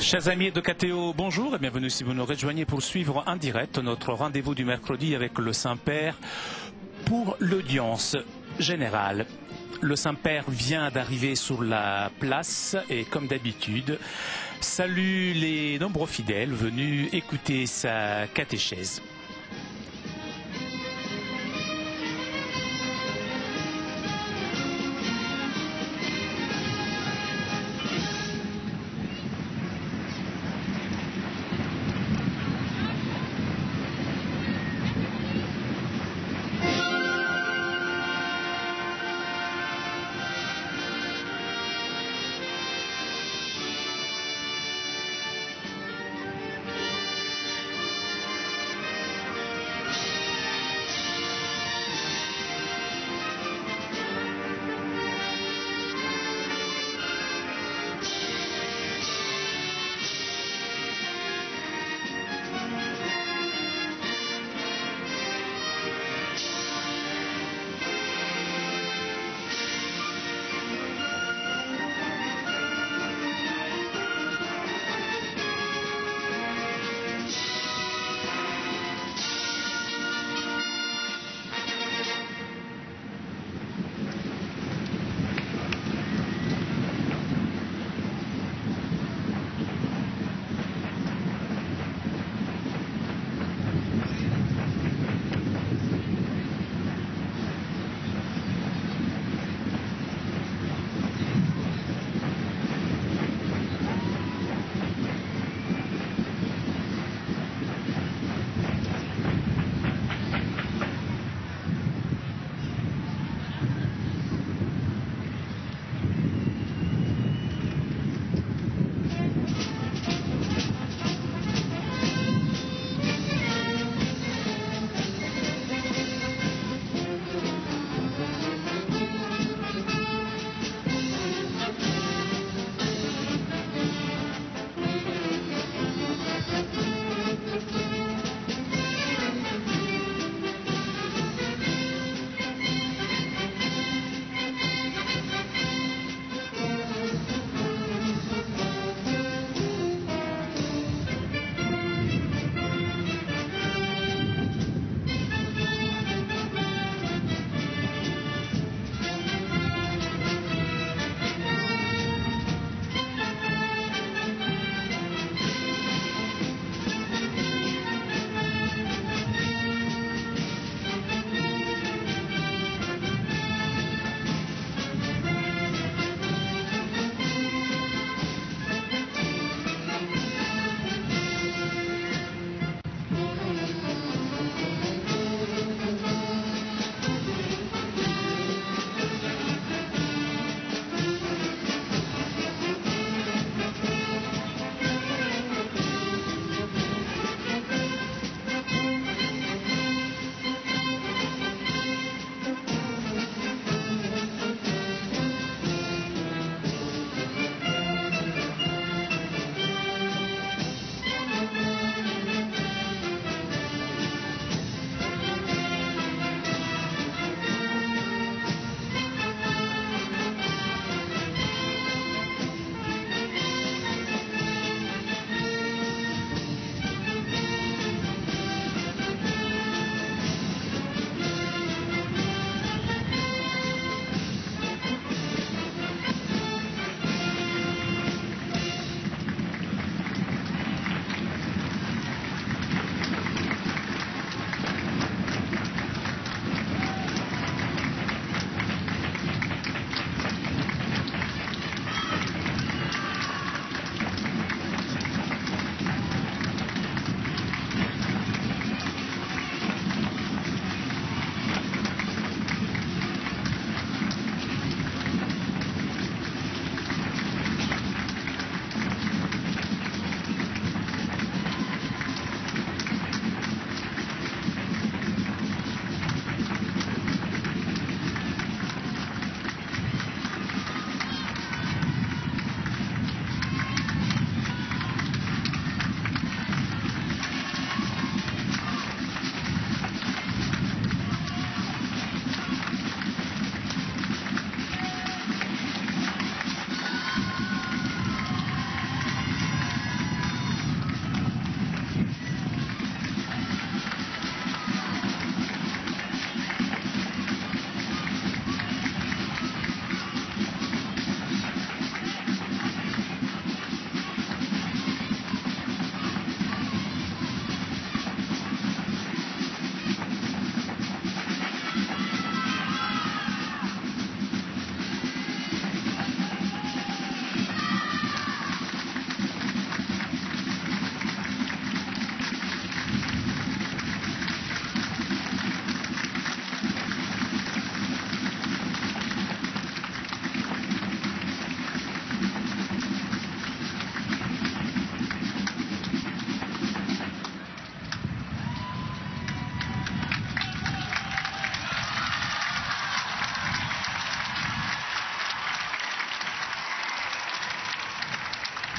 Chers amis de KTO, bonjour et bienvenue si vous nous rejoignez pour suivre en direct notre rendez-vous du mercredi avec le Saint-Père pour l'audience générale. Le Saint-Père vient d'arriver sur la place et comme d'habitude, salue les nombreux fidèles venus écouter sa catéchèse.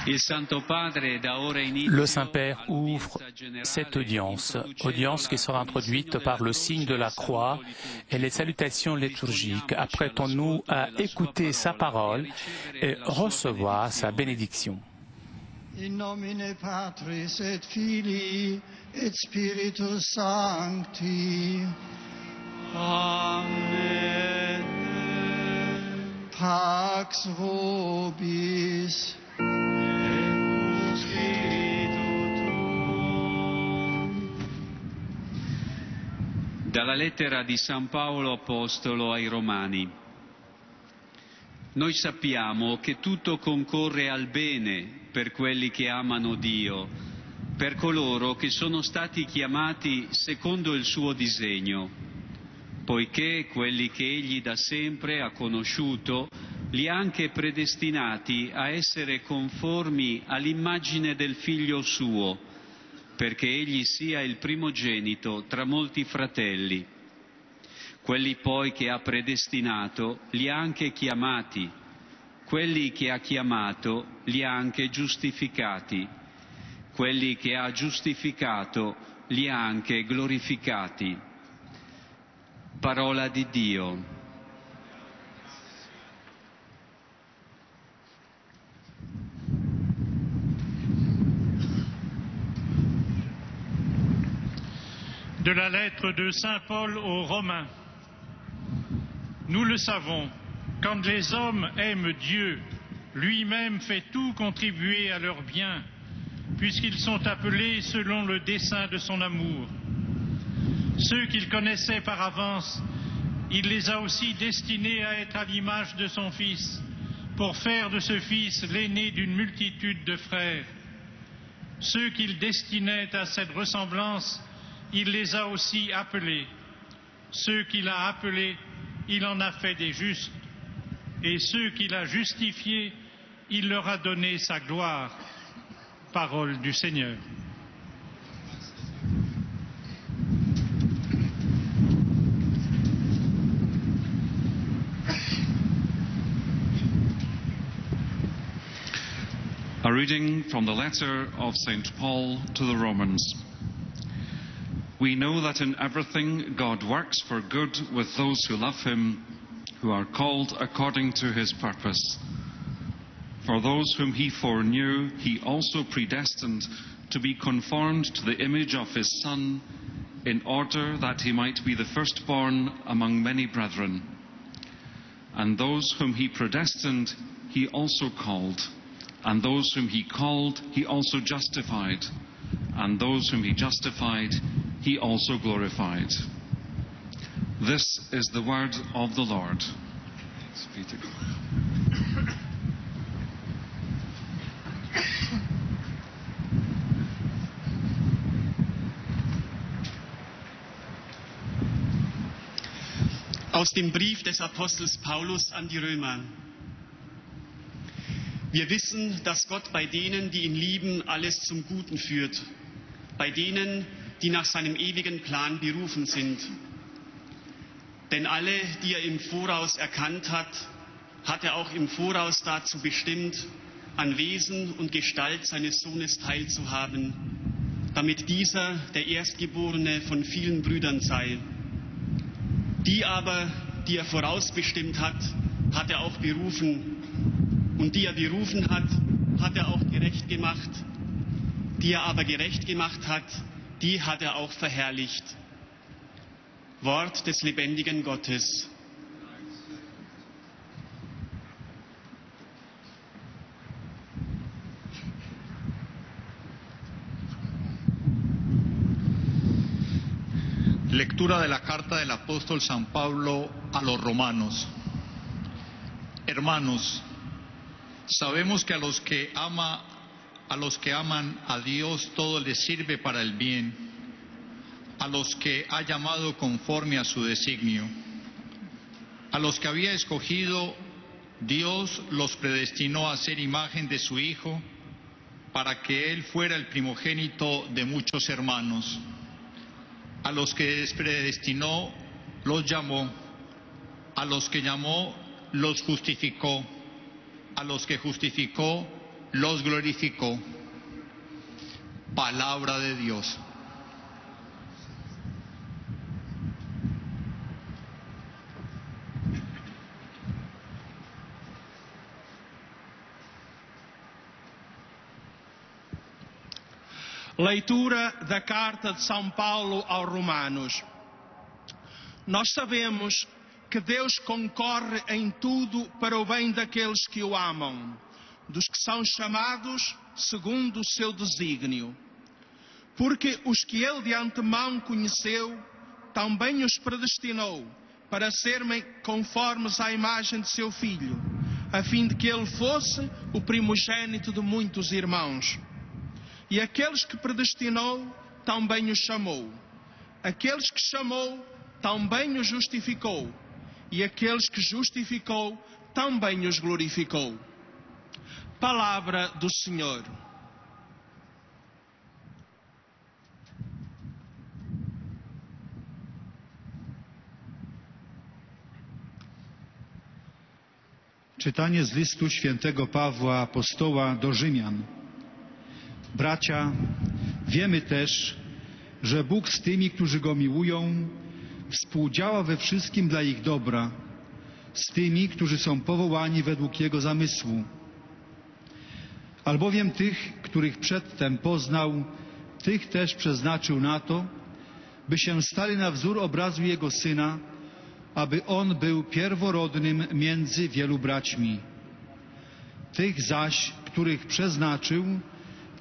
Le Saint-Père ouvre cette audience qui sera introduite par le signe de la croix et les salutations liturgiques. Apprêtons-nous à écouter sa parole et recevoir sa bénédiction. In nomine Patris et Filii et Spiritus Sancti. Amen. Pax vobis. Et spiritu tuum. Dalla lettera di San Paolo Apostolo ai Romani. Noi sappiamo che tutto concorre al bene per quelli che amano Dio, per coloro che sono stati chiamati secondo il suo disegno, poiché quelli che Egli da sempre ha conosciuto li ha anche predestinati a essere conformi all'immagine del Figlio suo, perché Egli sia il primogenito tra molti fratelli. Quelli poi che ha predestinato li ha anche chiamati, quelli che ha chiamato li ha anche giustificati, quelli che ha giustificato li ha anche glorificati. Parola di Dio. De la lettre de Saint Paul aux Romains. Nous le savons, quand les hommes aiment Dieu, lui-même fait tout contribuer à leur bien, puisqu'ils sont appelés selon le dessein de son amour. Ceux qu'il connaissait par avance, il les a aussi destinés à être à l'image de son Fils, pour faire de ce Fils l'aîné d'une multitude de frères. Ceux qu'il destinait à cette ressemblance, il les a aussi appelés. Ceux qu'il a appelés, il en a fait des justes. Et ceux qu'il a justifiés, il leur a donné sa gloire. Parole du Seigneur. A reading from the letter of St. Paul to the Romans. We know that in everything God works for good with those who love him, who are called according to his purpose. For those whom he foreknew, he also predestined to be conformed to the image of his Son, in order that he might be the firstborn among many brethren. And those whom he predestined, he also called. And those whom he called, he also justified. And those whom he justified, he also glorified. This is the word of the Lord. Thanks be to God. Aus dem Brief des Apostels Paulus an die Römer. Wir wissen, dass Gott bei denen, die ihn lieben, alles zum Guten führt. Bei denen, die nach seinem ewigen Plan berufen sind. Denn alle, die er im Voraus erkannt hat, hat er auch im Voraus dazu bestimmt, an Wesen und Gestalt seines Sohnes teilzuhaben, damit dieser der Erstgeborene von vielen Brüdern sei. Die aber, die er vorausbestimmt hat, hat er auch berufen. Und die er berufen hat, hat er auch gerecht gemacht. Die er aber gerecht gemacht hat, die hat er auch verherrlicht. Wort des lebendigen Gottes. Lectura de la carta del apóstol San Pablo a los romanos. Hermanos, sabemos que a los que aman a Dios todo les sirve para el bien, a los que ha llamado conforme a su designio. A los que había escogido, Dios los predestinó a ser imagen de su Hijo, para que Él fuera el primogénito de muchos hermanos. A los que predestinó, los llamó. A los que llamó, los justificó. A los que justificó, los glorificó. Palabra de Dios. Leitura da carta de São Paulo aos Romanos. Nós sabemos que Deus concorre em tudo para o bem daqueles que o amam, dos que são chamados segundo o seu desígnio. Porque os que ele de antemão conheceu, também os predestinou para serem conformes à imagem de seu Filho, a fim de que ele fosse o primogênito de muitos irmãos. E aqueles que predestinou, também os chamou. Aqueles que chamou, também os justificou. E aqueles que justificou, também os glorificou. Palavra do Senhor. Czytanie z listu świętego Pawła apostoła do Rzymian. Bracia, wiemy też, że Bóg z tymi, którzy Go miłują, współdziała we wszystkim dla ich dobra, z tymi, którzy są powołani według Jego zamysłu. Albowiem tych, których przedtem poznał, tych też przeznaczył na to, by się stali na wzór obrazu Jego Syna, aby On był pierworodnym między wielu braćmi. Tych zaś, których przeznaczył,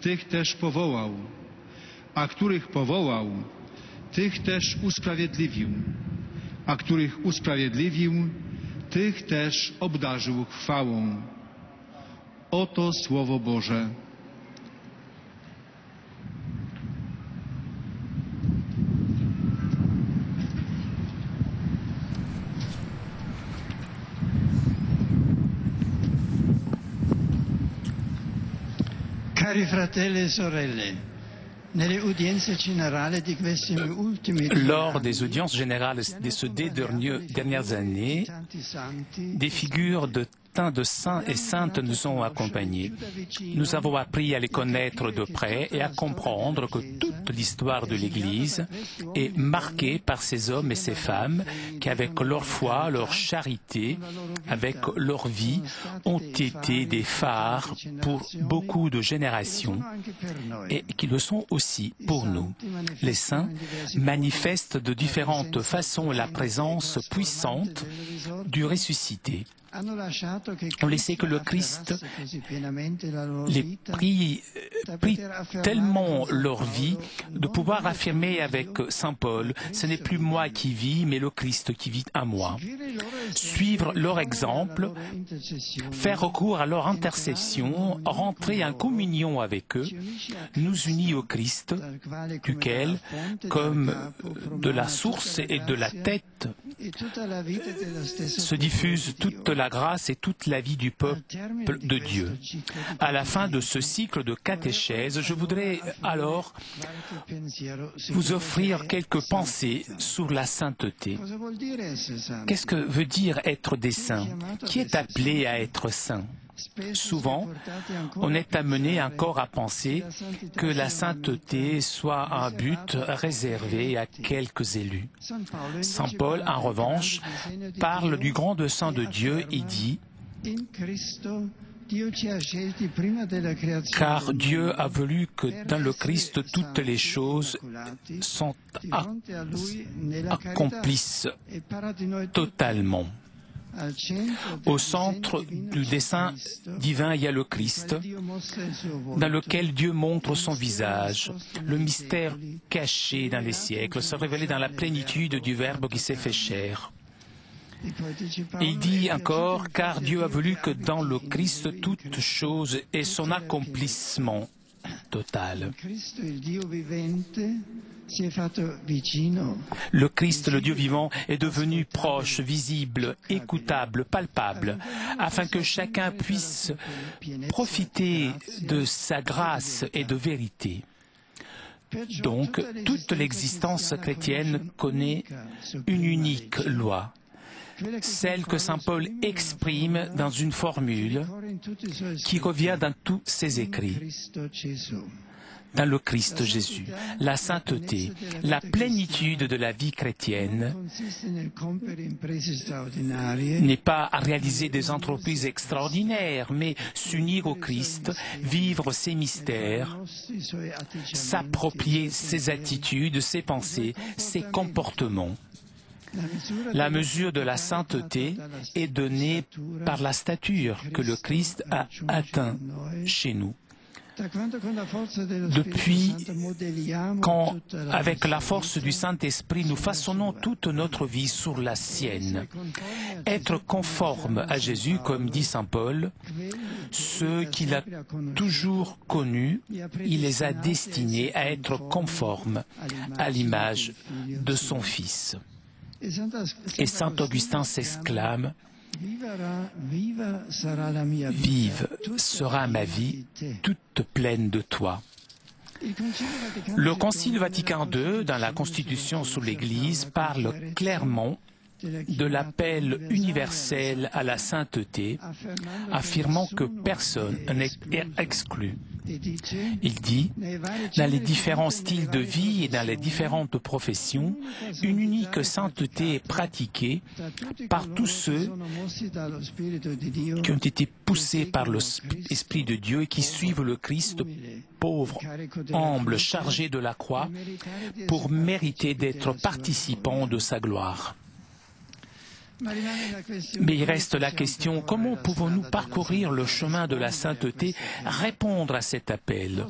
tych też powołał, a których powołał, tych też usprawiedliwił, a których usprawiedliwił, tych też obdarzył chwałą. Oto Słowo Boże. Cari fratelli e sorelle, nelle udienze generali di questi ultimi Lors des audiences générales de ces deux dernières années, des figures de tant de saints et saintes nous ont accompagnés. Nous avons appris à les connaître de près et à comprendre que toute l'histoire de l'Église est marquée par ces hommes et ces femmes qui, avec leur foi, leur charité, avec leur vie, ont été des phares pour beaucoup de générations et qui le sont aussi pour nous. Les saints manifestent de différentes façons la présence puissante du ressuscité. On le sait que le Christ les prit tellement leur vie de pouvoir affirmer avec Saint Paul, ce n'est plus moi qui vis, mais le Christ qui vit en moi. Suivre leur exemple, faire recours à leur intercession, rentrer en communion avec eux, nous unit au Christ, duquel, comme de la source et de la tête, se diffuse toute la grâce et toute la vie du peuple de Dieu. À la fin de ce cycle de catéchèse, je voudrais alors vous offrir quelques pensées sur la sainteté. Qu'est-ce que veut dire être des saints? Qui est appelé à être saint? Souvent, on est amené encore à penser que la sainteté soit un but réservé à quelques élus. Saint Paul, en revanche, parle du grand dessein de Dieu et dit « Car Dieu a voulu que dans le Christ toutes les choses accomplissent totalement. » Au centre du dessein divin, il y a le Christ, dans lequel Dieu montre son visage, le mystère caché dans les siècles, se révéler dans la plénitude du Verbe qui s'est fait chair. Et il dit encore, car Dieu a voulu que dans le Christ toute chose ait son accomplissement total. Le Christ, le Dieu vivant, est devenu proche, visible, écoutable, palpable, afin que chacun puisse profiter de sa grâce et de vérité. Donc, toute l'existence chrétienne connaît une unique loi. celle que saint Paul exprime dans une formule qui revient dans tous ses écrits. Dans le Christ Jésus, la sainteté, la plénitude de la vie chrétienne n'est pas à réaliser des entreprises extraordinaires, mais s'unir au Christ, vivre ses mystères, s'approprier ses attitudes, ses pensées, ses comportements. La mesure de la sainteté est donnée par la stature que le Christ a atteint chez nous. Depuis quand, avec la force du Saint-Esprit, nous façonnons toute notre vie sur la sienne. Être conforme à Jésus, comme dit saint Paul, ceux qu'il a toujours connus, il les a destinés à être conformes à l'image de son Fils. Et saint Augustin s'exclame: vive sera ma vie, toute pleine de toi. Le Concile Vatican II, dans la Constitution sur l'Église, parle clairement de l'appel universel à la sainteté, affirmant que personne n'est exclu. Il dit, dans les différents styles de vie et dans les différentes professions, une unique sainteté est pratiquée par tous ceux qui ont été poussés par l'Esprit de Dieu et qui suivent le Christ, pauvre, humble, chargé de la croix, pour mériter d'être participants de sa gloire. Mais il reste la question, comment pouvons-nous parcourir le chemin de la sainteté, répondre à cet appel?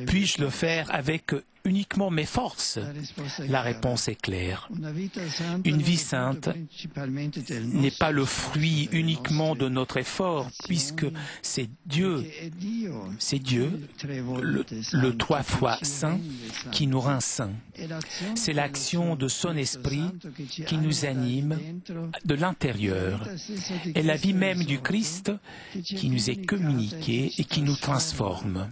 Puis-je le faire avec uniquement mes forces? La réponse est claire. Une vie sainte n'est pas le fruit uniquement de notre effort, puisque c'est Dieu, le trois fois saint, qui nous rend saints. C'est l'action de son esprit qui nous anime de l'intérieur, et la vie même du Christ qui nous est communiquée et qui nous transforme.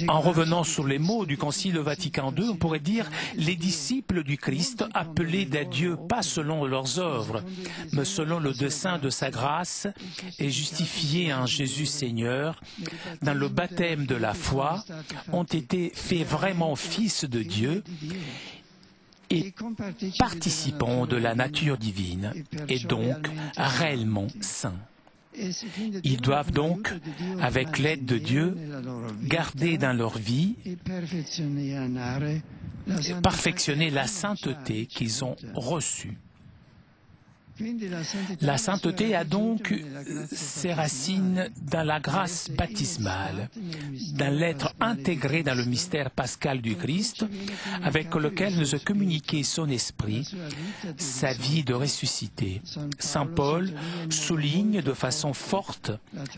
En revenant sur les mots du Concile Vatican II, on pourrait dire les disciples du Christ appelés des dieux pas selon leurs œuvres, mais selon le dessein de sa grâce et justifiés en Jésus Seigneur, dans le baptême de la foi, ont été faits vraiment fils de Dieu et participants de la nature divine, et donc réellement saints. Ils doivent donc, avec l'aide de Dieu, garder dans leur vie, perfectionner la sainteté qu'ils ont reçue. La sainteté a donc ses racines dans la grâce baptismale, dans l'être intégré dans le mystère pascal du Christ, avec lequel nous a communiqué son esprit, sa vie de ressuscité. Saint Paul souligne de façon forte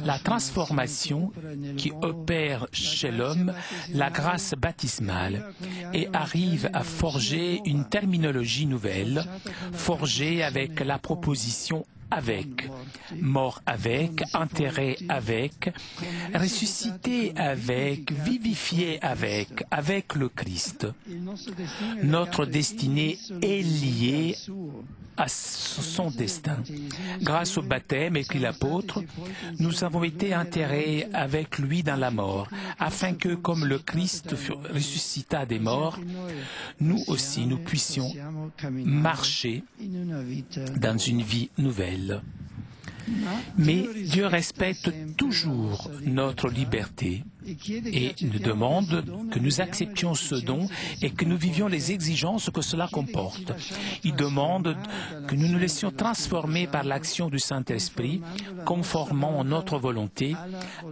la transformation qui opère chez l'homme la grâce baptismale et arrive à forger une terminologie nouvelle, forgée avec la proposition avec, mort avec, enterré avec, ressuscité avec, vivifié avec le Christ. Notre destinée est liée à son destin. Grâce au baptême, écrit l'apôtre, nous avons été enterrés avec lui dans la mort, afin que, comme le Christ ressuscita des morts, nous aussi nous puissions marcher dans une vie nouvelle. Mais Dieu respecte toujours notre liberté et nous demande que nous acceptions ce don et que nous vivions les exigences que cela comporte. Il demande que nous nous laissions transformer par l'action du Saint-Esprit, conformant notre volonté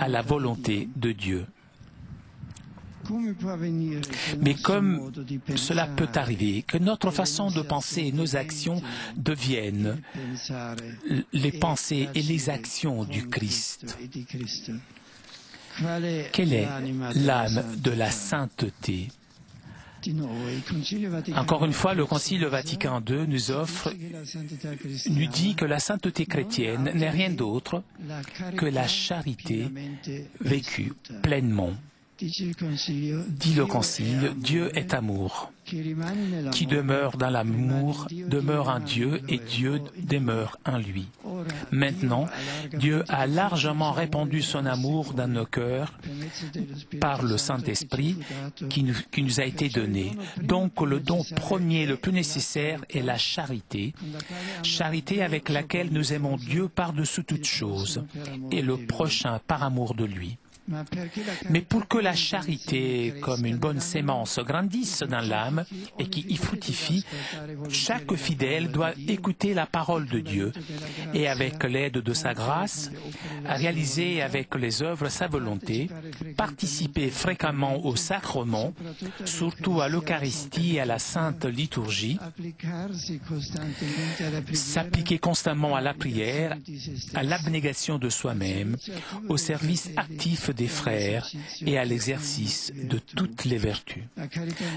à la volonté de Dieu. Mais comme cela peut arriver, que notre façon de penser et nos actions deviennent les pensées et les actions du Christ. Quelle est l'âme de la sainteté? Encore une fois, le Concile Vatican II nous dit que la sainteté chrétienne n'est rien d'autre que la charité vécue pleinement. Dit le Concile, Dieu est amour. Qui demeure dans l'amour demeure en Dieu et Dieu demeure en lui. Maintenant, Dieu a largement répandu son amour dans nos cœurs par le Saint-Esprit qui nous a été donné. Donc le don premier, le plus nécessaire est la charité. Charité avec laquelle nous aimons Dieu par-dessus toute chose et le prochain par amour de lui. Mais pour que la charité, comme une bonne sémence, grandisse dans l'âme et qui y fructifie, chaque fidèle doit écouter la parole de Dieu et, avec l'aide de sa grâce, réaliser avec les œuvres sa volonté, participer fréquemment au sacrement, surtout à l'Eucharistie et à la Sainte Liturgie, s'appliquer constamment à la prière, à l'abnégation de soi-même, au service actif des frères et à l'exercice de toutes les vertus.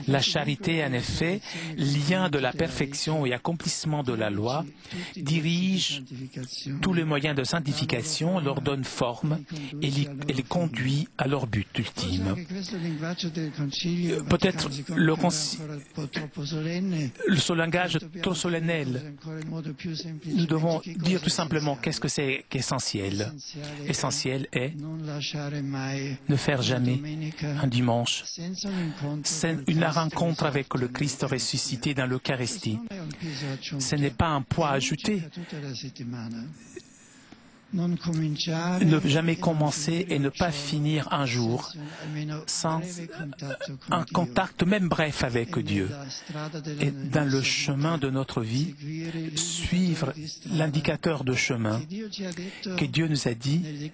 La charité, en effet, lien de la perfection et accomplissement de la loi, dirige tous les moyens de sanctification, leur donne forme et les conduit à leur but ultime. Peut-être ce langage trop solennel, nous devons dire tout simplement qu'est-ce que c'est qu'essentiel. Essentiel est ne faire jamais un dimanche une rencontre avec le Christ ressuscité dans l'Eucharistie. Ce n'est pas un poids ajouté. Ne jamais commencer et ne pas finir un jour sans un contact, même bref, avec Dieu. Et dans le chemin de notre vie, suivre l'indicateur de chemin que Dieu nous a dit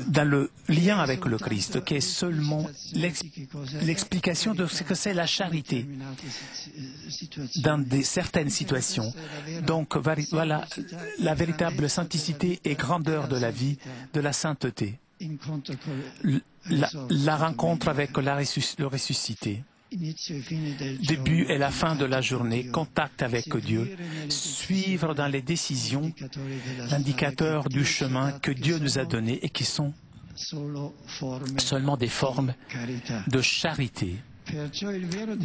dans le lien avec le Christ, qui est seulement l'explication de ce que c'est la charité dans certaines situations. Donc voilà la véritable simplicité et grandeur de la vie, de la sainteté. La rencontre avec le ressuscité. Début et la fin de la journée, contact avec Dieu, suivre dans les décisions l'indicateur du chemin que Dieu nous a donné et qui sont seulement des formes de charité.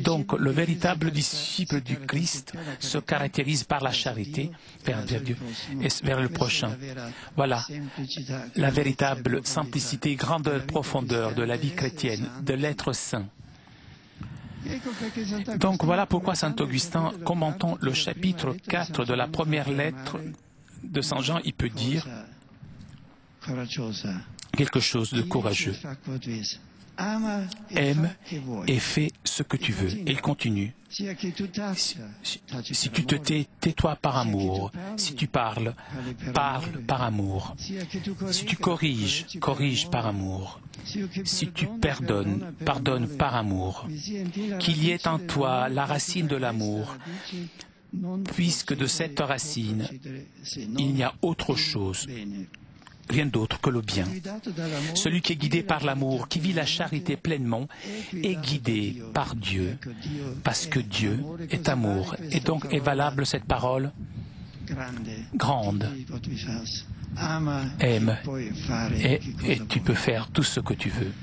Donc, le véritable disciple du Christ se caractérise par la charité vers Dieu et vers le prochain. Voilà la véritable simplicité, grandeur, profondeur de la vie chrétienne, de l'être saint. Donc, voilà pourquoi saint Augustin, commentant le chapitre 4 de la première lettre de saint Jean, il peut dire quelque chose de courageux. Aime et fais ce que tu veux. Et il continue. Si tu te tais, tais-toi par amour. Si tu parles, parle par amour. Si tu corriges, corrige par amour. Si tu pardonnes, pardonne par amour. Qu'il y ait en toi la racine de l'amour, puisque de cette racine, il n'y a autre chose. Rien d'autre que le bien. Celui qui est guidé par l'amour, qui vit la charité pleinement, est guidé par Dieu, parce que Dieu est amour. Et donc est valable cette parole grande. Aime et tu peux faire tout ce que tu veux.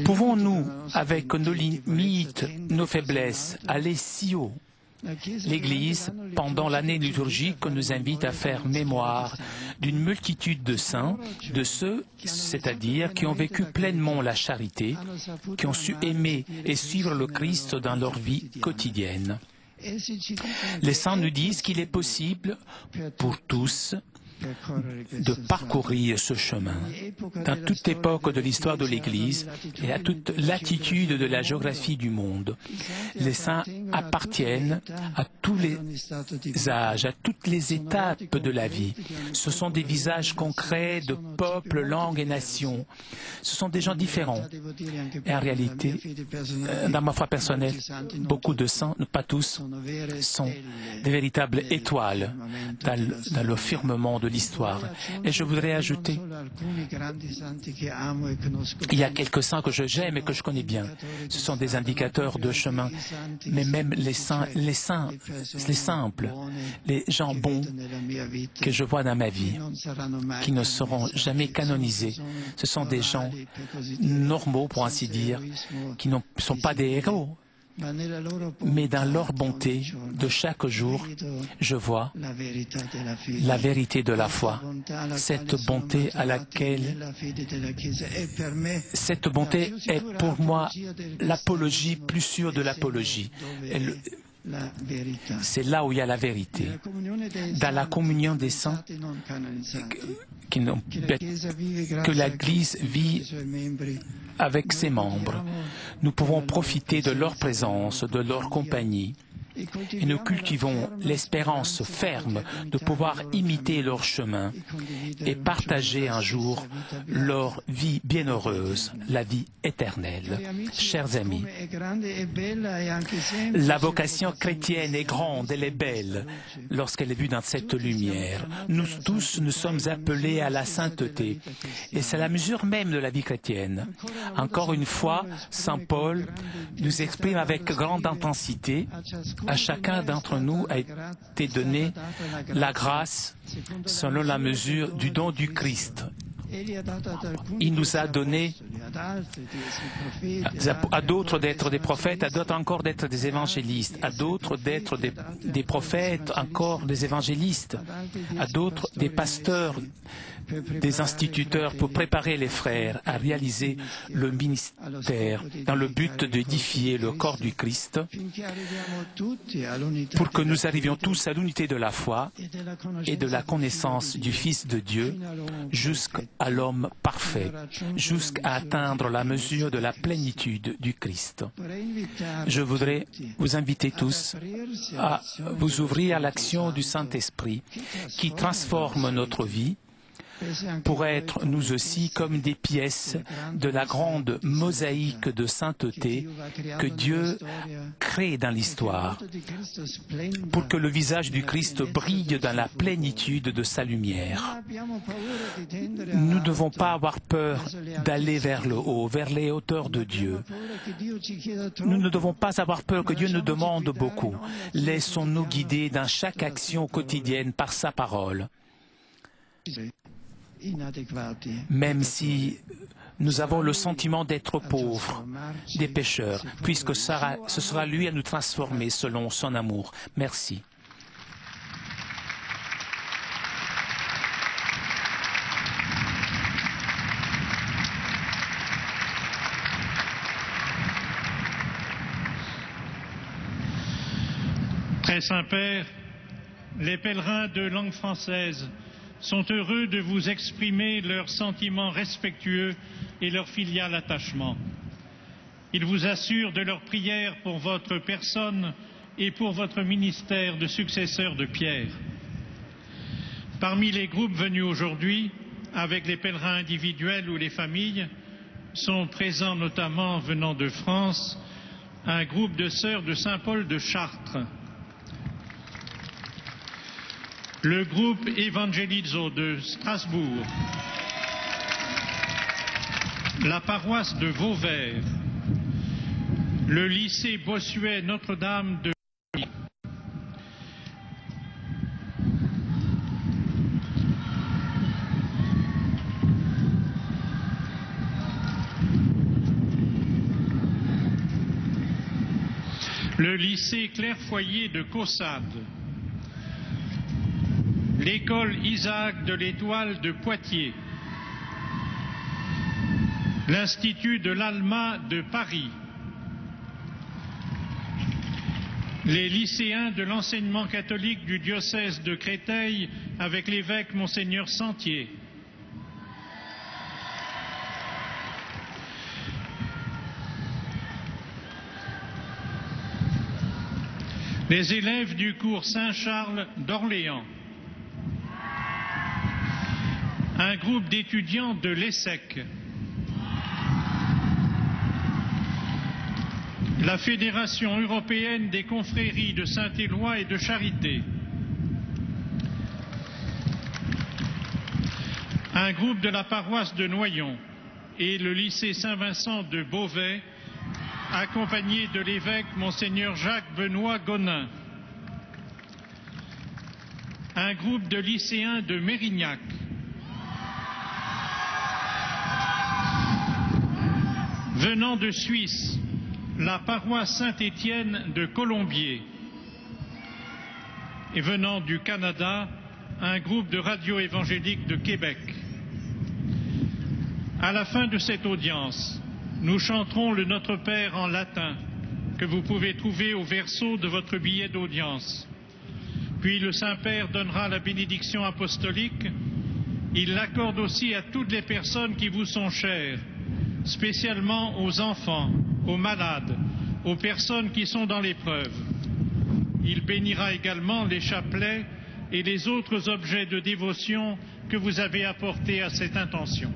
Pouvons-nous, avec nos limites, nos faiblesses, aller si haut? L'Église, pendant l'année liturgique, nous invite à faire mémoire d'une multitude de saints, de ceux, c'est-à-dire qui ont vécu pleinement la charité, qui ont su aimer et suivre le Christ dans leur vie quotidienne. Les saints nous disent qu'il est possible pour tous de parcourir ce chemin. Dans toute époque de l'histoire de l'Église et à toute latitude de la géographie du monde, les saints appartiennent à tous les âges, à toutes les étapes de la vie. Ce sont des visages concrets de peuples, langues et nations. Ce sont des gens différents. Et en réalité, dans ma foi personnelle, beaucoup de saints, pas tous, sont des véritables étoiles dans le firmament de l'histoire. Et je voudrais ajouter, il y a quelques saints que j'aime et que je connais bien. Ce sont des indicateurs de chemin. Mais même les simples, les gens bons que je vois dans ma vie, qui ne seront jamais canonisés. Ce sont des gens normaux, pour ainsi dire, qui ne sont pas des héros. Mais dans leur bonté de chaque jour, je vois la vérité de la foi, cette bonté à laquelle, cette bonté est pour moi l'apologie plus sûre de l'apologie. C'est là où il y a la vérité. Dans la communion des saints, que l'Église vit avec ses membres, nous pouvons profiter de leur présence, de leur compagnie. Et nous cultivons l'espérance ferme de pouvoir imiter leur chemin et partager un jour leur vie bienheureuse, la vie éternelle. Chers amis, la vocation chrétienne est grande, elle est belle lorsqu'elle est vue dans cette lumière. Nous tous, nous sommes appelés à la sainteté et c'est la mesure même de la vie chrétienne. Encore une fois, Saint Paul nous exprime avec grande intensité: à chacun d'entre nous a été donné la grâce selon la mesure du don du Christ. Il nous a donné à d'autres d'être des prophètes, à d'autres encore d'être des évangélistes, à d'autres d'être des prophètes, encore des évangélistes, à d'autres des pasteurs, des instituteurs pour préparer les frères à réaliser le ministère dans le but d'édifier le corps du Christ, pour que nous arrivions tous à l'unité de la foi et de la connaissance du Fils de Dieu jusqu'à l'homme parfait, jusqu'à atteindre la mesure de la plénitude du Christ. Je voudrais vous inviter tous à vous ouvrir à l'action du Saint-Esprit qui transforme notre vie pour être nous aussi comme des pièces de la grande mosaïque de sainteté que Dieu crée dans l'histoire, pour que le visage du Christ brille dans la plénitude de sa lumière. Nous ne devons pas avoir peur d'aller vers le haut, vers les hauteurs de Dieu. Nous ne devons pas avoir peur que Dieu nous demande beaucoup. Laissons-nous guider dans chaque action quotidienne par sa parole. Même si nous avons le sentiment d'être pauvres, des pécheurs, puisque ce sera lui à nous transformer selon son amour. Merci. Très Saint-Père, les pèlerins de langue française sont heureux de vous exprimer leurs sentiments respectueux et leur filial attachement. Ils vous assurent de leur prière pour votre personne et pour votre ministère de successeur de Pierre. Parmi les groupes venus aujourd'hui, avec les pèlerins individuels ou les familles, sont présents notamment venant de France un groupe de sœurs de Saint-Paul de Chartres, le groupe Evangelizo de Strasbourg, la paroisse de Vauvert, le lycée Bossuet Notre-Dame de le lycée Claire-Foyer de Caussade, l'école Isaac de l'Étoile de Poitiers, l'Institut de l'Alma de Paris, les lycéens de l'enseignement catholique du diocèse de Créteil avec l'évêque Monseigneur Sentier, les élèves du cours Saint-Charles d'Orléans, un groupe d'étudiants de l'ESSEC, la Fédération européenne des confréries de Saint-Éloi et de Charité, un groupe de la paroisse de Noyon et le lycée Saint-Vincent de Beauvais, accompagné de l'évêque Monseigneur Jacques-Benoît Gonin. Un groupe de lycéens de Mérignac. Venant de Suisse, la paroisse Saint-Étienne de Colombier. Et venant du Canada, un groupe de radio évangélique de Québec. À la fin de cette audience, nous chanterons le Notre Père en latin, que vous pouvez trouver au verso de votre billet d'audience. Puis le Saint-Père donnera la bénédiction apostolique. Il l'accorde aussi à toutes les personnes qui vous sont chères, spécialement aux enfants, aux malades, aux personnes qui sont dans l'épreuve. Il bénira également les chapelets et les autres objets de dévotion que vous avez apportés à cette intention.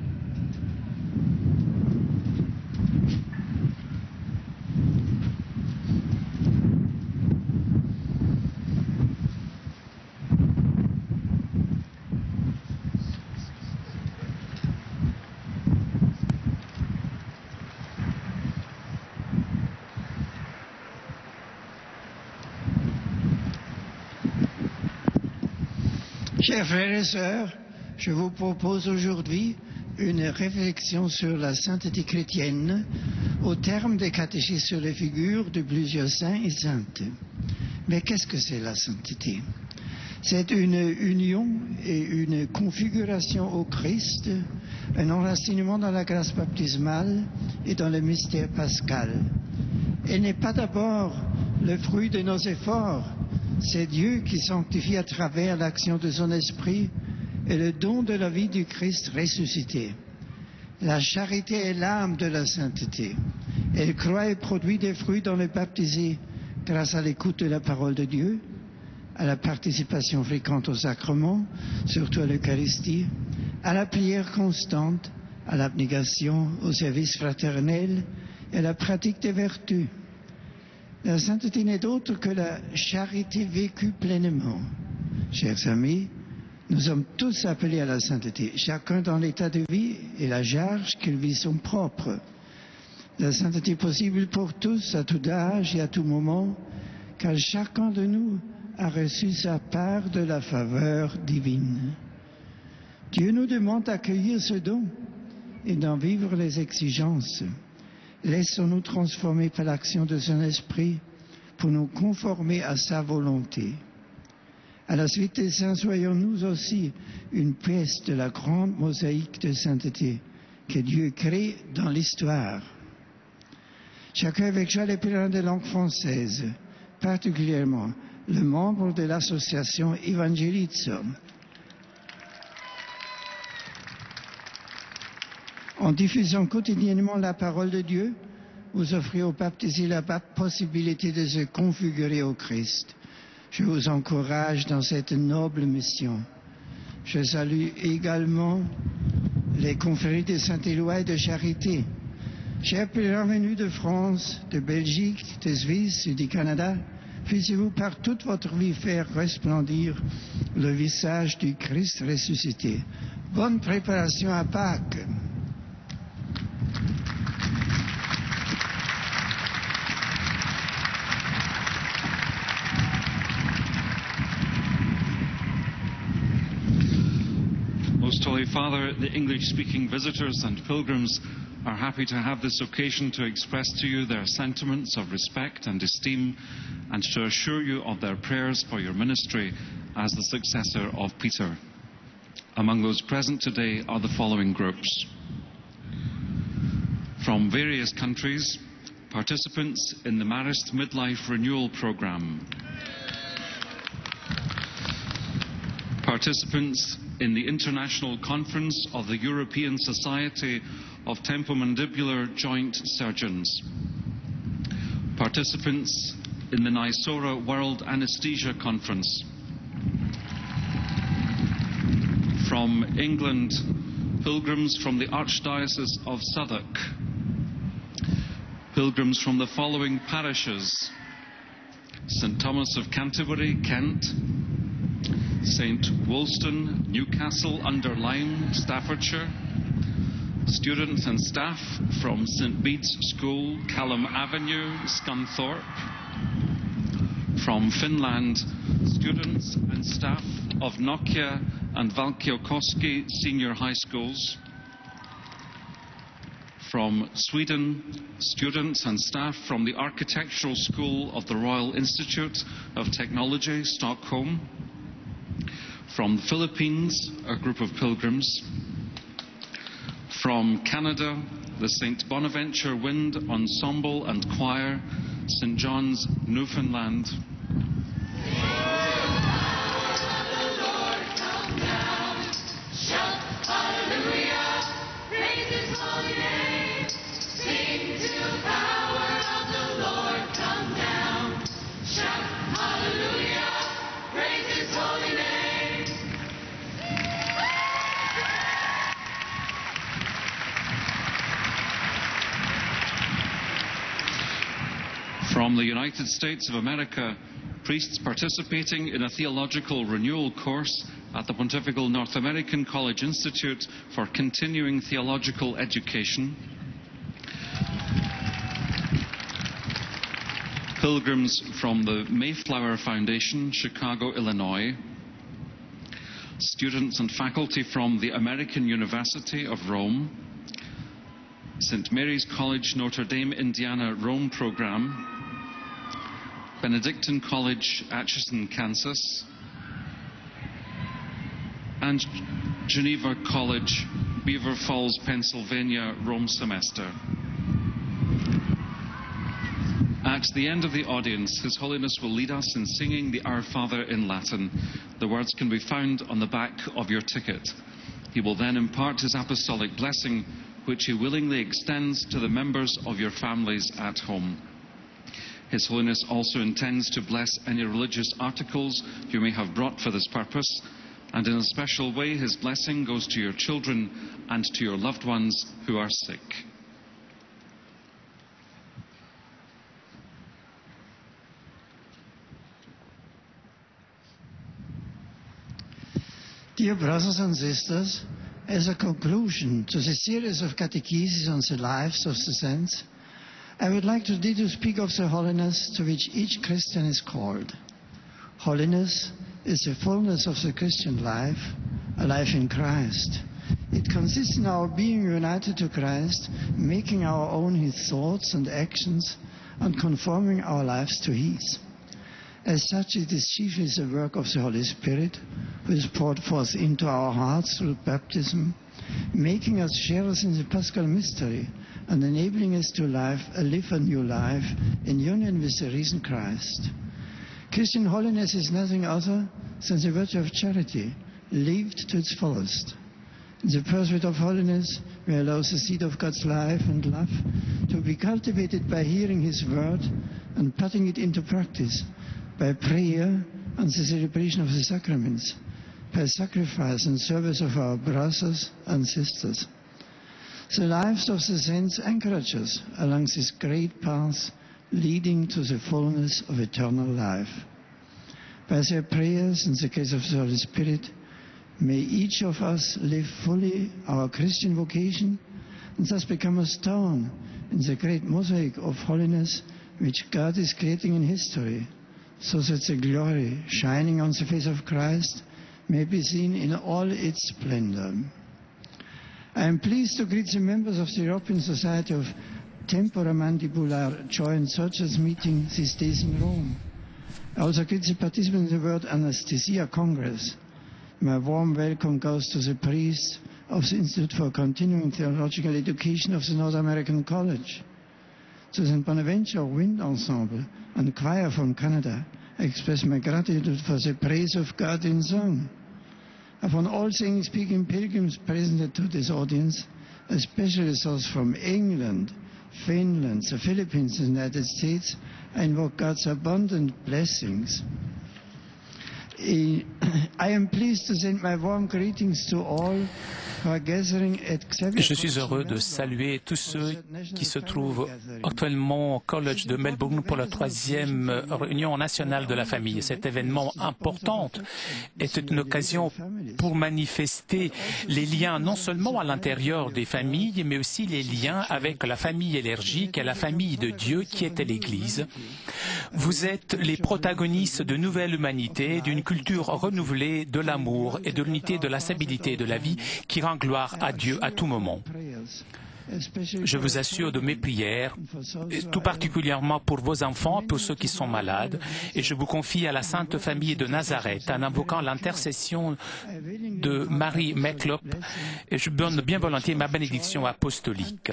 Chers frères et sœurs, je vous propose aujourd'hui une réflexion sur la sainteté chrétienne au terme des catéchismes sur les figures de plusieurs saints et saintes. Mais qu'est-ce que c'est la sainteté? C'est une union et une configuration au Christ, un enracinement dans la grâce baptismale et dans le mystère pascal. Elle n'est pas d'abord le fruit de nos efforts. C'est Dieu qui sanctifie à travers l'action de son esprit et le don de la vie du Christ ressuscité. La charité est l'âme de la sainteté. Elle croît et produit des fruits dans les baptisés grâce à l'écoute de la parole de Dieu, à la participation fréquente aux sacrements, surtout à l'Eucharistie, à la prière constante, à l'abnégation, au service fraternel et à la pratique des vertus. La sainteté n'est autre que la charité vécue pleinement. Chers amis, nous sommes tous appelés à la sainteté, chacun dans l'état de vie et la charge qu'il vit son propre. La sainteté est possible pour tous, à tout âge et à tout moment, car chacun de nous a reçu sa part de la faveur divine. Dieu nous demande d'accueillir ce don et d'en vivre les exigences. Laissons-nous transformer par l'action de son esprit pour nous conformer à sa volonté. À la suite des saints, soyons nous aussi une pièce de la grande mosaïque de sainteté que Dieu crée dans l'histoire. Chacun avec joie les pèlerins de langue française, particulièrement le membre de l'association Evangelizum. En diffusant quotidiennement la parole de Dieu, vous offrez aux baptisés la possibilité de se configurer au Christ. Je vous encourage dans cette noble mission. Je salue également les confréries de Saint-Éloi et de Charité. Chers pèlerins venus de France, de Belgique, de Suisse et du Canada, puissiez-vous par toute votre vie faire resplendir le visage du Christ ressuscité. Bonne préparation à Pâques. Most Holy Father, the English-speaking visitors and pilgrims are happy to have this occasion to express to you their sentiments of respect and esteem and to assure you of their prayers for your ministry as the successor of Peter. Among those present today are the following groups. From various countries, participants in the Marist Midlife Renewal Programme, participants in the International Conference of the European Society of Temporomandibular Joint Surgeons, participants in the Mysore World Anesthesia Conference. From England, pilgrims from the Archdiocese of Southwark, pilgrims from the following parishes: St Thomas of Canterbury, Kent, St. Woolston, Newcastle-under-Lyme, Staffordshire. Students and staff from St. Bede's School, Callum Avenue, Scunthorpe. From Finland, students and staff of Nokia and Valkeakoski Senior High Schools. From Sweden, students and staff from the Architectural School of the Royal Institute of Technology, Stockholm. From the Philippines, a group of pilgrims. From Canada, the St. Bonaventure Wind Ensemble and Choir, St. John's, Newfoundland. From the United States of America, priests participating in a theological renewal course at the Pontifical North American College Institute for Continuing Theological Education. Pilgrims from the Mayflower Foundation, Chicago, Illinois. Students and faculty from the American University of Rome. St. Mary's College, Notre Dame, Indiana, Rome program. Benedictine College, Atchison, Kansas, and Geneva College, Beaver Falls, Pennsylvania, Rome semester. At the end of the audience, His Holiness will lead us in singing the Our Father in Latin. The words can be found on the back of your ticket. He will then impart his apostolic blessing, which he willingly extends to the members of your families at home. His Holiness also intends to bless any religious articles you may have brought for this purpose, and in a special way his blessing goes to your children and to your loved ones who are sick. Dear brothers and sisters, as a conclusion to the series of catechesis on the lives of the saints, I would like today to speak of the holiness to which each Christian is called. Holiness is the fullness of the Christian life, a life in Christ. It consists in our being united to Christ, making our own His thoughts and actions, and conforming our lives to His. As such, it is chiefly the work of the Holy Spirit, who is poured forth into our hearts through baptism, making us sharers in the Paschal mystery, and enabling us to live a new life in union with the risen Christ. Christian holiness is nothing other than the virtue of charity, lived to its fullest. In the pursuit of holiness, we allow the seed of God's life and love to be cultivated by hearing His word and putting it into practice, by prayer and the celebration of the sacraments, by sacrifice and service of our brothers and sisters. The lives of the saints encourage us along this great path leading to the fullness of eternal life. By their prayers and the grace of the Holy Spirit, may each of us live fully our Christian vocation and thus become a stone in the great mosaic of holiness which God is creating in history, so that the glory shining on the face of Christ may be seen in all its splendor. I am pleased to greet the members of the European Society of Temporomandibular Joint Surgeons meeting these days in Rome. I also greet the participants in the World Anesthesia Congress. My warm welcome goes to the priests of the Institute for Continuing Theological Education of the North American College, to the Bonaventure Wind Ensemble and Choir from Canada. I express my gratitude for the praise of God in song. Upon all English-speaking pilgrims present to this audience, especially those from England, Finland, the Philippines, and the United States, I invoke God's abundant blessings. I am pleased to send my warm greetings to all who are gathering at Xavier. Je suis heureux de saluer tous ceux qui se trouvent actuellement au College de Melbourne pour la 3e réunion nationale de la famille. Cet événement important est une occasion pour manifester les liens non seulement à l'intérieur des familles, mais aussi les liens avec la famille énergique et la famille de Dieu qui était l'Église. Vous êtes les protagonistes de nouvelle humanité, d'une culture renouvelée de l'amour et de l'unité, de la stabilité de la vie qui rend gloire à Dieu à tout moment. Je vous assure de mes prières, tout particulièrement pour vos enfants, pour ceux qui sont malades, et je vous confie à la Sainte Famille de Nazareth en invoquant l'intercession de Marie MacLop, et je donne bien volontiers ma bénédiction apostolique.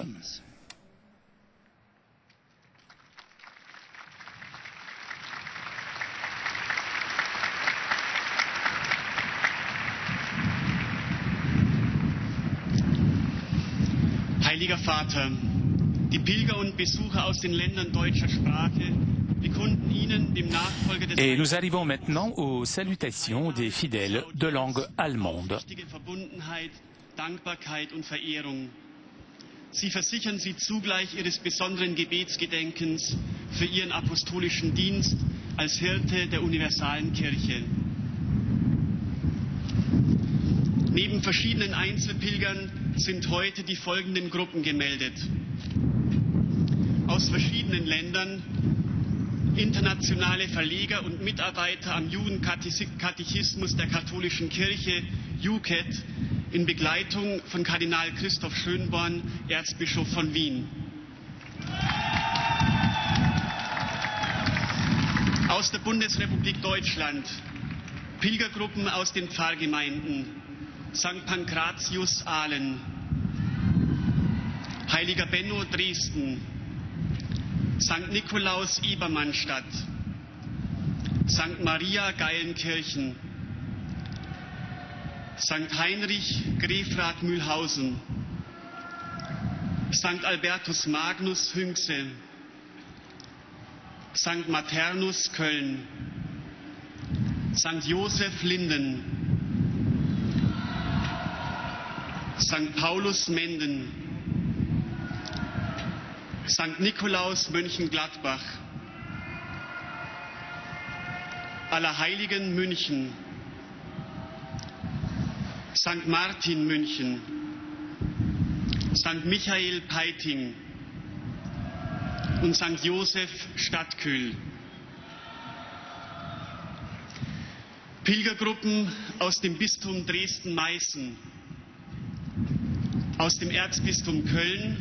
Heiliger Vater, die Pilger und Besucher aus den Ländern deutscher Sprache bekunden Ihnen, dem Nachfolger des Et nous arrivons maintenant aux salutations des fidèles de langue allemande. Verbundenheit, Dankbarkeit und Verehrung. Sie versichern Sie zugleich Ihres besonderen Gebetsgedenkens für Ihren apostolischen Dienst als Hirte der universalen Kirche. Neben verschiedenen Einzelpilgern sind heute die folgenden Gruppen gemeldet. Aus verschiedenen Ländern internationale Verleger und Mitarbeiter am Jugendkatechismus der katholischen Kirche, JUKET, in Begleitung von Kardinal Christoph Schönborn, Erzbischof von Wien. Aus der Bundesrepublik Deutschland Pilgergruppen aus den Pfarrgemeinden St. Pankratius Aalen, Heiliger Benno Dresden, St. Nikolaus Ebermannstadt, St. Maria Geilenkirchen, St. Heinrich Grefrath Mühlhausen, St. Albertus Magnus Hünxe, St. Maternus Köln, St. Joseph Linden, St. Paulus Menden, St. Nikolaus Mönchengladbach, Allerheiligen München, St. Martin München, St. Michael Peiting und St. Joseph Stadtkühl. Pilgergruppen aus dem Bistum Dresden-Meißen, aus dem Erzbistum Köln,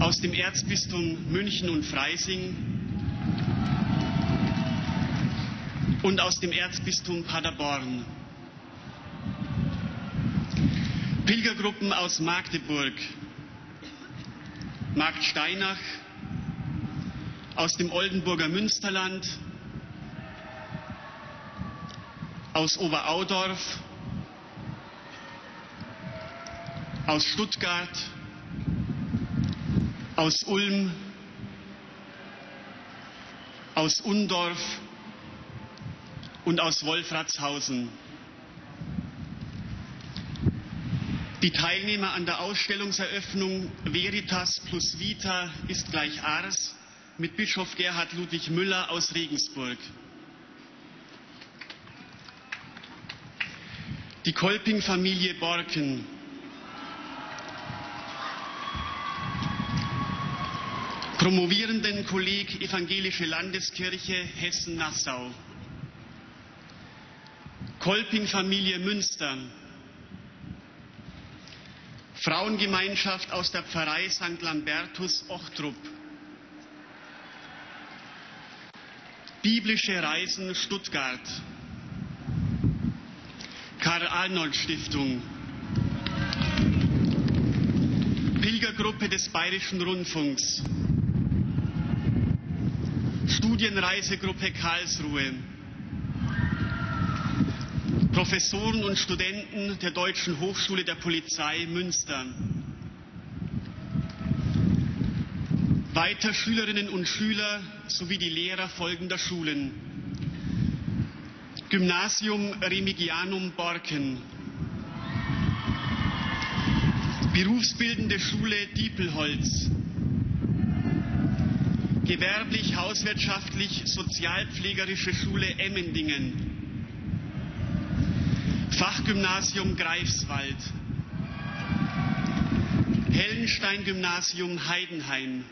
aus dem Erzbistum München und Freising und aus dem Erzbistum Paderborn. Pilgergruppen aus Magdeburg, Marktsteinach, aus dem Oldenburger Münsterland, aus Oberaudorf, aus Stuttgart, aus Ulm, aus Undorf und aus Wolfratshausen. Die Teilnehmer an der Ausstellungseröffnung Veritas plus Vita ist gleich Ars mit Bischof Gerhard Ludwig Müller aus Regensburg. Die Kolping-Familie Borken, Promovierenden Kolleg Evangelische Landeskirche Hessen-Nassau, Kolping-Familie Münster, Frauengemeinschaft aus der Pfarrei St. Lambertus Ochtrup, Biblische Reisen Stuttgart, Karl-Arnold-Stiftung, Pilgergruppe des Bayerischen Rundfunks, Studienreisegruppe Karlsruhe, Professoren und Studenten der Deutschen Hochschule der Polizei Münster, weiter Schülerinnen und Schüler sowie die Lehrer folgender Schulen: Gymnasium Remigianum Borken, Berufsbildende Schule Diepelholz, Gewerblich, Hauswirtschaftlich, Sozialpflegerische Schule Emmendingen, Fachgymnasium Greifswald, Hellenstein-Gymnasium Heidenheim,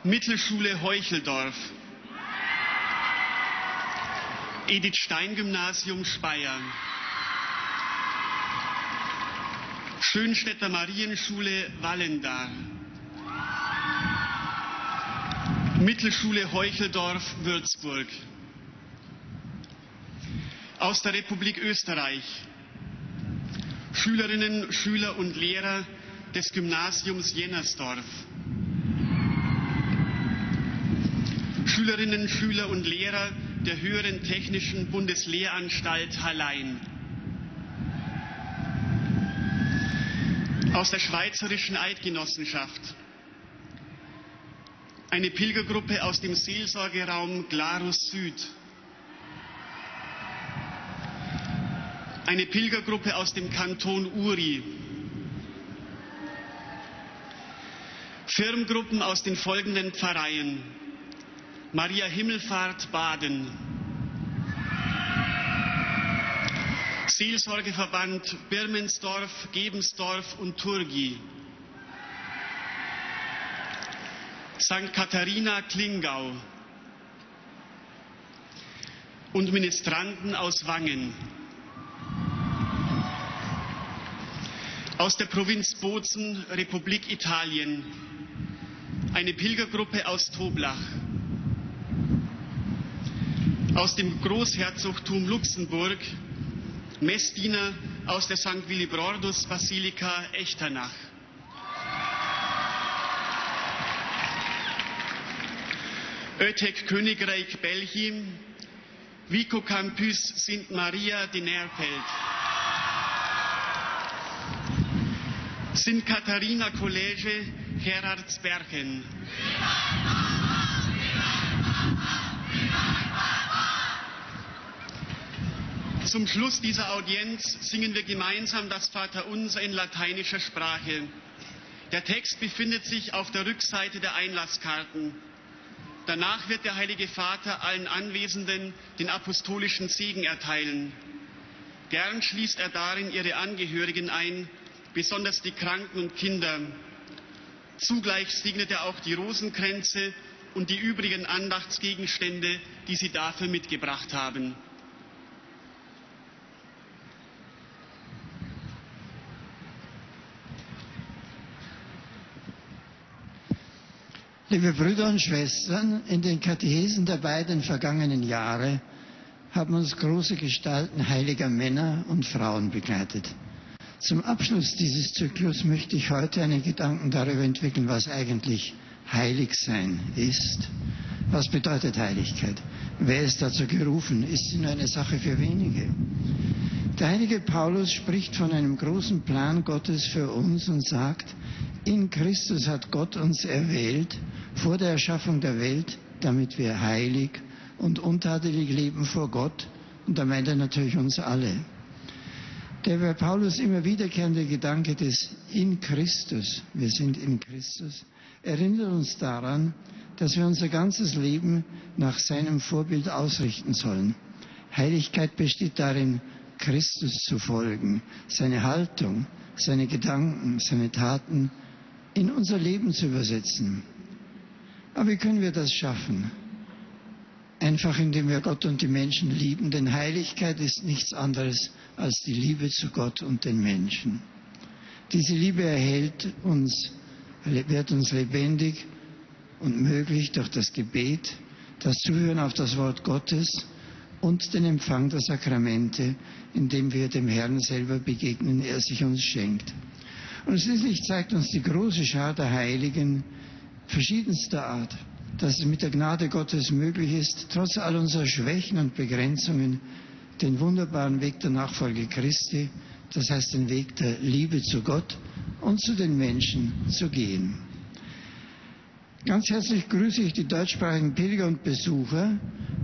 Mittelschule Heucheldorf, Edith-Stein-Gymnasium Speyer, Schönstädter Marienschule Wallendar, Mittelschule Heucheldorf Würzburg. Aus der Republik Österreich Schülerinnen, Schüler und Lehrer des Gymnasiums Jennersdorf, Schülerinnen, Schüler und Lehrer der Höheren Technischen Bundeslehranstalt Hallein, aus der Schweizerischen Eidgenossenschaft eine Pilgergruppe aus dem Seelsorgeraum Glarus Süd, eine Pilgergruppe aus dem Kanton Uri, Firmengruppen aus den folgenden Pfarreien: Maria Himmelfahrt Baden, Seelsorgeverband Birmensdorf, Gebensdorf und Turgi, St. Katharina Klingau und Ministranten aus Wangen. Aus der Provinz Bozen, Republik Italien, eine Pilgergruppe aus Toblach. Aus dem Großherzogtum Luxemburg, Messdiener aus der St. Willibrordus Basilika Echternach. Ötek Königreich Belgien, Vico Campus Sint Maria de Nerpelt. Sint Katharina College Gerardsbergen. Zum Schluss dieser Audienz singen wir gemeinsam das Vaterunser in lateinischer Sprache. Der Text befindet sich auf der Rückseite der Einlasskarten. Danach wird der Heilige Vater allen Anwesenden den apostolischen Segen erteilen. Gern schließt er darin ihre Angehörigen ein, besonders die Kranken und Kinder. Zugleich segnet er auch die Rosenkränze und die übrigen Andachtsgegenstände, die sie dafür mitgebracht haben. Liebe Brüder und Schwestern, in den Katechesen der beiden vergangenen Jahre haben uns große Gestalten heiliger Männer und Frauen begleitet. Zum Abschluss dieses Zyklus möchte ich heute einen Gedanken darüber entwickeln, was eigentlich Heiligsein ist. Was bedeutet Heiligkeit? Wer ist dazu gerufen? Ist sie nur eine Sache für wenige? Der heilige Paulus spricht von einem großen Plan Gottes für uns und sagt, in Christus hat Gott uns erwählt, vor der Erschaffung der Welt, damit wir heilig und untadelig leben vor Gott. Und da meint er natürlich uns alle. Der bei Paulus immer wiederkehrende Gedanke des in Christus, wir sind in Christus, erinnert uns daran, dass wir unser ganzes Leben nach seinem Vorbild ausrichten sollen. Heiligkeit besteht darin, Christus zu folgen, seine Haltung, seine Gedanken, seine Taten in unser Leben zu übersetzen. Aber wie können wir das schaffen? Einfach indem wir Gott und die Menschen lieben, denn Heiligkeit ist nichts anderes als die Liebe zu Gott und den Menschen. Diese Liebe wird uns lebendig und möglich durch das Gebet, das Zuhören auf das Wort Gottes und den Empfang der Sakramente, indem wir dem Herrn selber begegnen, er sich uns schenkt. Und schließlich zeigt uns die große Schar der Heiligen verschiedenster Art, dass es mit der Gnade Gottes möglich ist, trotz all unserer Schwächen und Begrenzungen, den wunderbaren Weg der Nachfolge Christi, das heißt den Weg der Liebe zu Gott und zu den Menschen zu gehen. Ganz herzlich grüße ich die deutschsprachigen Pilger und Besucher,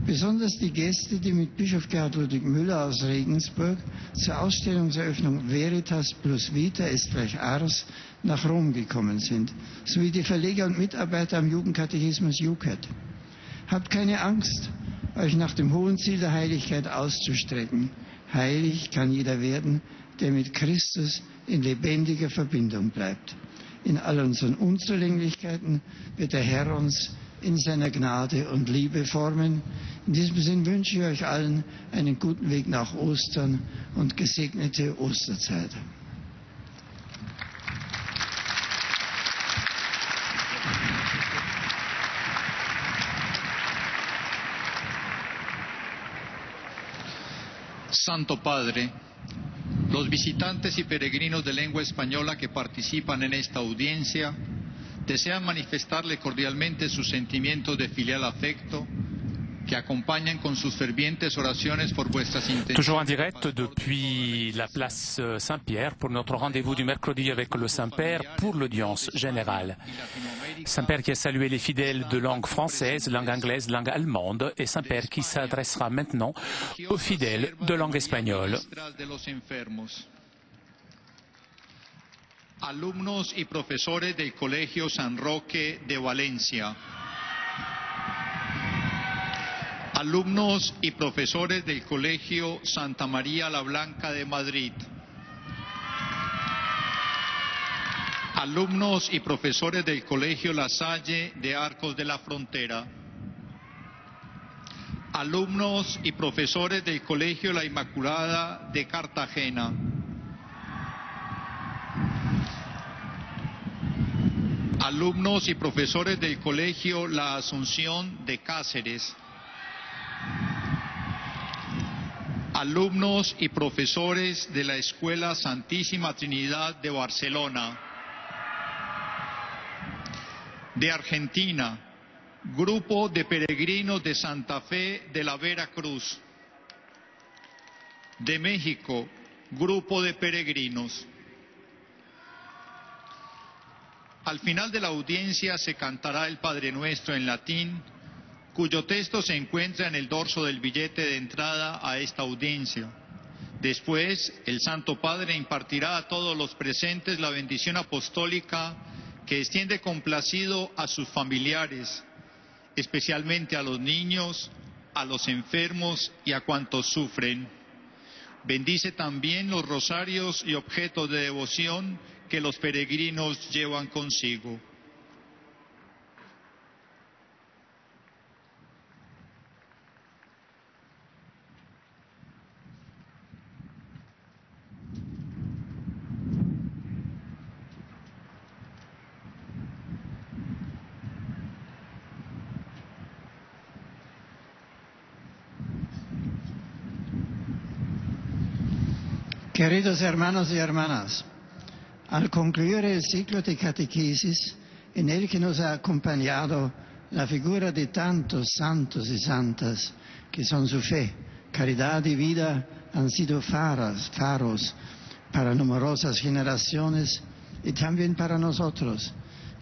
besonders die Gäste, die mit Bischof Gerhard Ludwig Müller aus Regensburg zur Ausstellungseröffnung Veritas plus Vita ist gleich Ars nach Rom gekommen sind, sowie die Verleger und Mitarbeiter am Jugendkatechismus JUCAT. Habt keine Angst, euch nach dem hohen Ziel der Heiligkeit auszustrecken. Heilig kann jeder werden, der mit Christus in lebendiger Verbindung bleibt. In all unseren Unzulänglichkeiten wird der Herr uns in seiner Gnade und Liebe formen. In diesem Sinn wünsche ich euch allen einen guten Weg nach Ostern und gesegnete Osterzeit. Santo Padre, los visitantes y peregrinos de lengua española que participan en esta audiencia desean manifestarle cordialmente sus sentimientos de filial afecto que acompañan con sus fervientes oraciones por vuestras intenciones. Toujours en direct depuis la place Saint-Pierre pour notre rendez-vous du mercredi avec le Saint-Père pour l'audience générale. Saint-Père qui a salué les fidèles de langue française, langue anglaise, langue allemande, et Saint-Père qui s'adressera maintenant aux fidèles de langue espagnole. Alumnos y profesores del Colegio San Roque de Valencia. Alumnos y profesores del Colegio Santa María la Blanca de Madrid. Alumnos y profesores del Colegio La Salle de Arcos de la Frontera. Alumnos y profesores del Colegio La Inmaculada de Cartagena. Alumnos y profesores del Colegio La Asunción de Cáceres. Alumnos y profesores de la Escuela Santísima Trinidad de Barcelona. De Argentina, Grupo de Peregrinos de Santa Fe de la Vera Cruz. De México, Grupo de Peregrinos. Al final de la audiencia se cantará el Padre Nuestro en latín, cuyo texto se encuentra en el dorso del billete de entrada a esta audiencia. Después, el Santo Padre impartirá a todos los presentes la bendición apostólica que extiende complacido a sus familiares, especialmente a los niños, a los enfermos y a cuantos sufren. Bendice también los rosarios y objetos de devoción que los peregrinos llevan consigo. Queridos hermanos y hermanas, al concluir el ciclo de catequesis en el que nos ha acompañado la figura de tantos santos y santas que son su fe, caridad y vida han sido faros para numerosas generaciones y también para nosotros,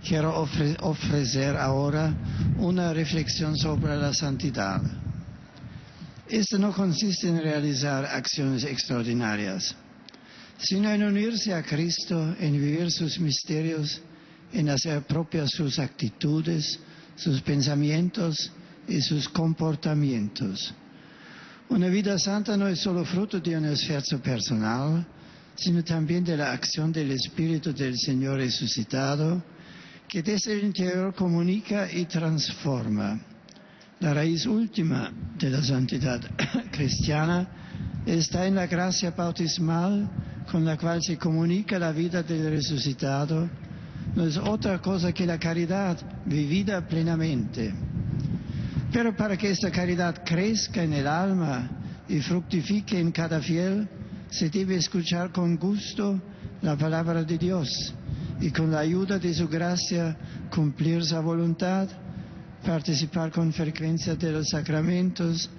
quiero ofrecer ahora una reflexión sobre la santidad. Esto no consiste en realizar acciones extraordinarias, sino en unirse a Cristo, en vivir sus misterios, en hacer propias sus actitudes, sus pensamientos y sus comportamientos. Una vida santa no es solo fruto de un esfuerzo personal, sino también de la acción del Espíritu del Señor resucitado, que desde el interior comunica y transforma. La raíz última de la santidad cristiana está en la gracia bautismal con la cual se comunica la vida del resucitado. No es otra cosa que la caridad vivida plenamente. Pero para que esta caridad crezca en el alma y fructifique en cada fiel, se debe escuchar con gusto la palabra de Dios y con la ayuda de su gracia cumplir su voluntad, participar con frecuencia de los sacramentos,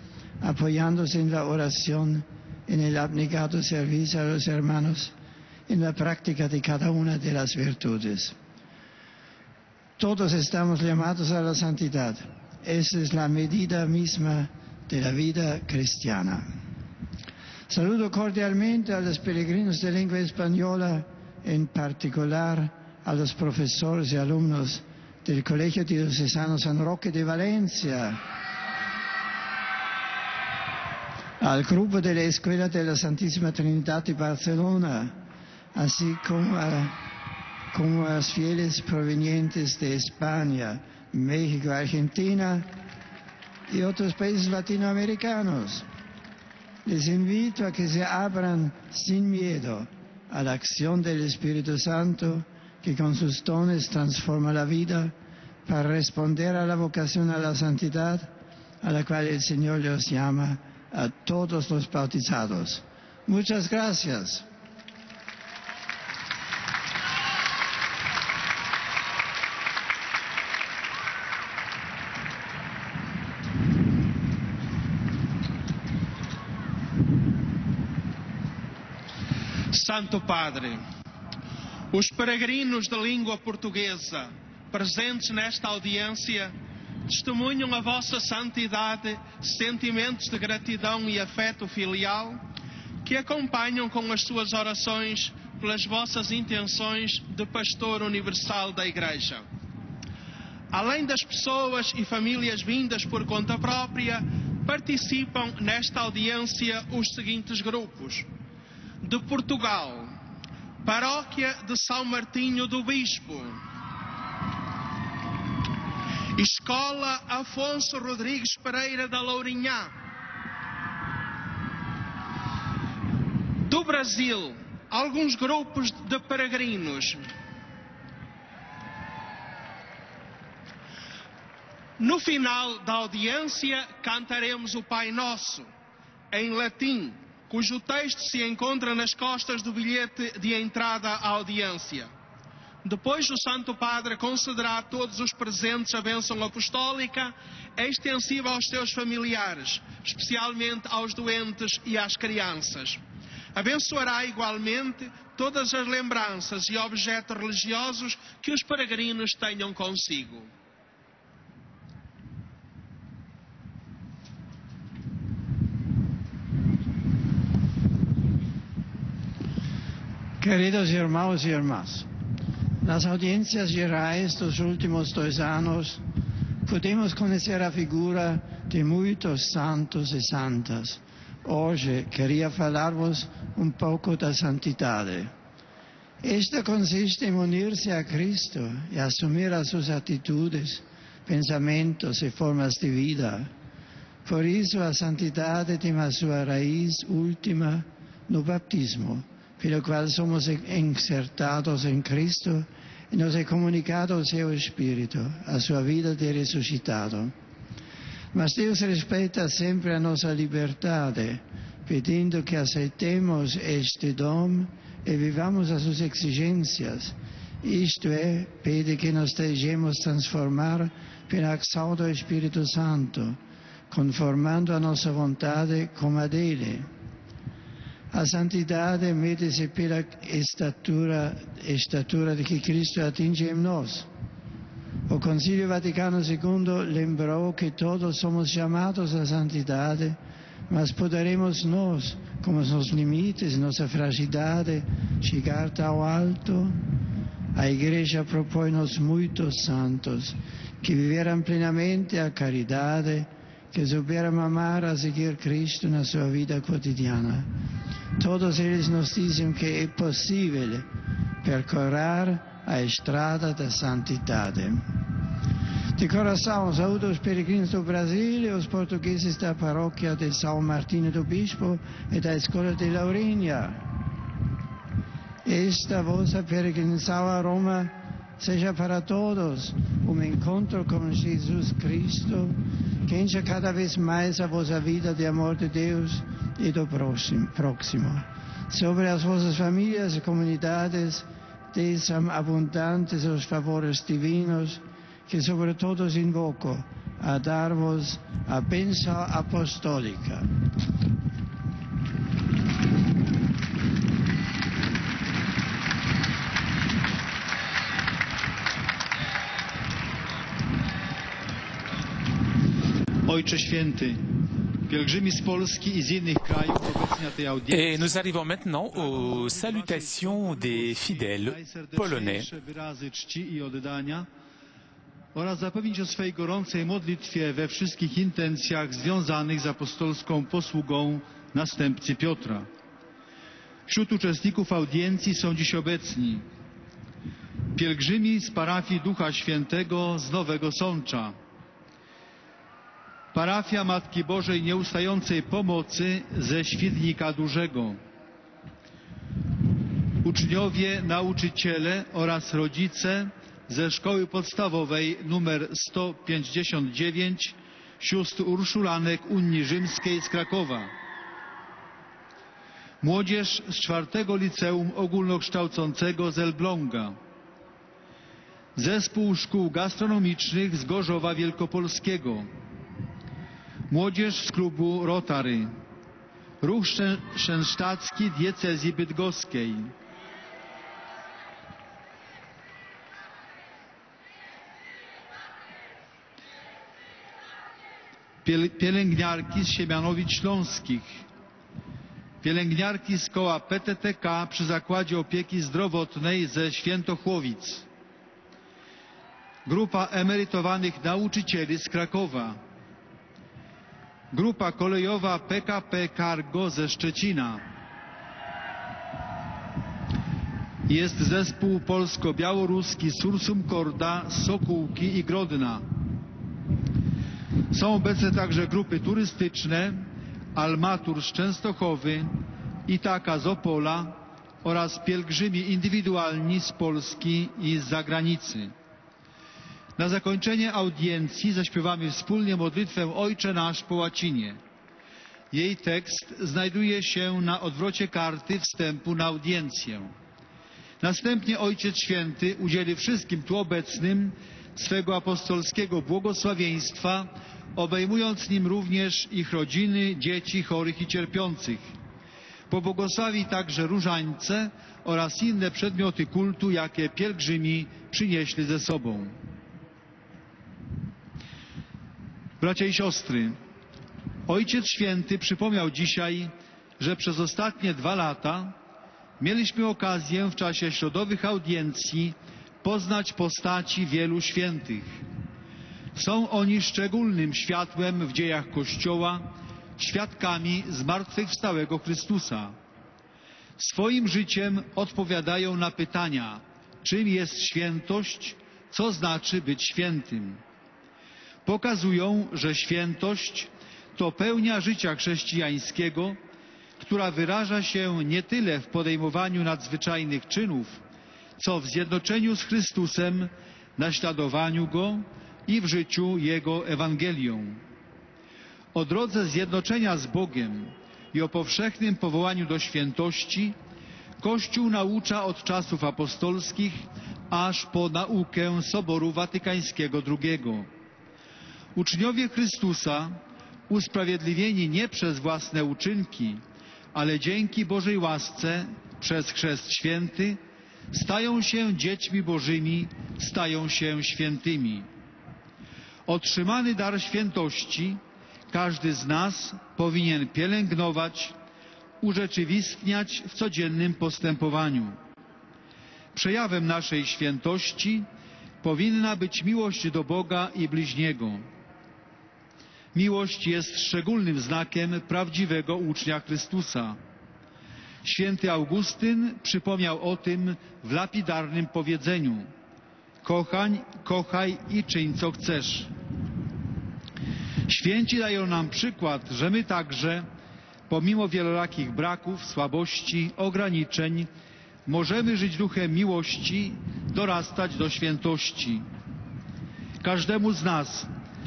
apoyándose en la oración, en el abnegado servicio a los hermanos, en la práctica de cada una de las virtudes. Todos estamos llamados a la santidad. Esa es la medida misma de la vida cristiana. Saludo cordialmente a los peregrinos de lengua española, en particular a los profesores y alumnos del Colegio Diocesano San Roque de Valencia, al grupo de la Escuela de la Santísima Trinidad de Barcelona, así como a los fieles provenientes de España, México, Argentina y otros países latinoamericanos. Les invito a que se abran sin miedo a la acción del Espíritu Santo, que con sus dones transforma la vida para responder a la vocación a la santidad a la cual el Señor los llama a todos los bautizados. Muchas gracias. Santo Padre, os peregrinos da língua portuguesa presentes nesta audiência testemunham a vossa santidade, sentimentos de gratidão e afeto filial que acompanham com as suas orações pelas vossas intenções de pastor universal da Igreja. Além das pessoas e famílias vindas por conta própria, participam nesta audiência os seguintes grupos: de Portugal, Paróquia de São Martinho do Bispo, Escola Afonso Rodrigues Pereira da Lourinhã, do Brasil, alguns grupos de peregrinos. No final da audiência, cantaremos o Pai Nosso, em latim, cujo texto se encontra nas costas do bilhete de entrada à audiência. Depois, o Santo Padre concederá a todos os presentes a bênção apostólica, extensiva aos seus familiares, especialmente aos doentes e às crianças. Abençoará igualmente todas as lembranças e objetos religiosos que os peregrinos tenham consigo. Queridos irmãos e irmãs, nas audiências gerais dos últimos 2 anos, pudemos conhecer a figura de muitos santos e santas. Hoje, queria falar-vos pouco da santidade. Esta consiste em unir-se a Cristo e assumir as suas atitudes, pensamentos e formas de vida. Por isso, a santidade tem a sua raiz última no batismo, pelo qual somos insertados em Cristo e nos é comunicado o seu Espírito, a sua vida de ressuscitado. Mas Deus respeita sempre a nossa liberdade, pedindo que aceitemos este dom e vivamos as suas exigências. Isto é, pede que nos deixemos transformar pela ação do Espírito Santo, conformando a nossa vontade com a dele. A santidade mede-se pela estatura de que Cristo atinge em nós. O Concílio Vaticano II lembrou que todos somos chamados à santidade, mas poderemos nós, com os nossos limites, nossa fragilidade, chegar tão alto? A Igreja propõe-nos muitos santos que viveram plenamente a caridade, que souberam amar a seguir Cristo na sua vida cotidiana. Todos eles nos dizem que é possível percorrer a estrada da santidade. De coração, saúdo os peregrinos do Brasil e os portugueses da paróquia de São Martinho do Bispo e da Escola de Lourinhã. Esta vossa peregrinação a Roma seja para todos encontro com Jesus Cristo, que encha cada vez mais a vossa vida de amor de Deus e do próximo. Sobre as vossas famílias e comunidades, desçam abundantes os favores divinos, que sobre todos invoco a dar-vos a bênção apostólica. Ojcze Święty, pielgrzymi z Polski i z innych krajów obecnie na tej audiencji. Et nous arrivons maintenant aux salutations des fidèles polonais. Najserdeczniejsze wyrazy czci i oddania oraz zapewnić o swej gorącej modlitwie we wszystkich intencjach związanych z apostolską posługą następcy Piotra. Wśród uczestników audiencji są dziś obecni pielgrzymi z parafii Ducha Świętego z Nowego Sącza, parafia Matki Bożej Nieustającej Pomocy ze Świdnika Dużego, uczniowie, nauczyciele oraz rodzice ze szkoły podstawowej nr 159 sióstr Urszulanek Unii Rzymskiej z Krakowa, młodzież z 4. Liceum Ogólnokształcącego z Elbląga, zespół szkół gastronomicznych z Gorzowa Wielkopolskiego, młodzież z klubu Rotary, ruch szensztacki diecezji bydgoskiej, pielęgniarki z Siemianowic Śląskich, pielęgniarki z koła PTTK przy Zakładzie Opieki Zdrowotnej ze Świętochłowic, grupa emerytowanych nauczycieli z Krakowa, grupa kolejowa PKP Cargo ze Szczecina, jest zespół polsko-białoruski Sursum Corda z Sokółki i Grodna. Są obecne także grupy turystyczne Almatur z Częstochowy, Itaka z Opola oraz pielgrzymi indywidualni z Polski i z zagranicy. Na zakończenie audiencji zaśpiewamy wspólnie modlitwę Ojcze Nasz po łacinie. Jej tekst znajduje się na odwrocie karty wstępu na audiencję. Następnie Ojciec Święty udzieli wszystkim tu obecnym swego apostolskiego błogosławieństwa, obejmując nim również ich rodziny, dzieci chorych i cierpiących. Pobłogosławi także różańce oraz inne przedmioty kultu, jakie pielgrzymi przynieśli ze sobą. Bracia i siostry, Ojciec Święty przypomniał dzisiaj, że przez ostatnie 2 lata mieliśmy okazję w czasie środowych audiencji poznać postaci wielu świętych. Są oni szczególnym światłem w dziejach Kościoła, świadkami zmartwychwstałego Chrystusa. Swoim życiem odpowiadają na pytania, czym jest świętość, co znaczy być świętym. Pokazują, że świętość to pełnia życia chrześcijańskiego, która wyraża się nie tyle w podejmowaniu nadzwyczajnych czynów, co w zjednoczeniu z Chrystusem, naśladowaniu Go i w życiu Jego Ewangelią. O drodze zjednoczenia z Bogiem i o powszechnym powołaniu do świętości Kościół naucza od czasów apostolskich aż po naukę Soboru Watykańskiego II. Uczniowie Chrystusa, usprawiedliwieni nie przez własne uczynki, ale dzięki Bożej łasce przez Chrzest Święty, stają się dziećmi Bożymi, stają się świętymi. Otrzymany dar świętości każdy z nas powinien pielęgnować, urzeczywistniać w codziennym postępowaniu. Przejawem naszej świętości powinna być miłość do Boga i bliźniego. Miłość jest szczególnym znakiem prawdziwego ucznia Chrystusa. Święty Augustyn przypomniał o tym w lapidarnym powiedzeniu: kochaj i czyń co chcesz. Święci dają nam przykład, że my także, pomimo wielorakich braków, słabości, ograniczeń, możemy żyć duchem miłości, dorastać do świętości. Każdemu z nas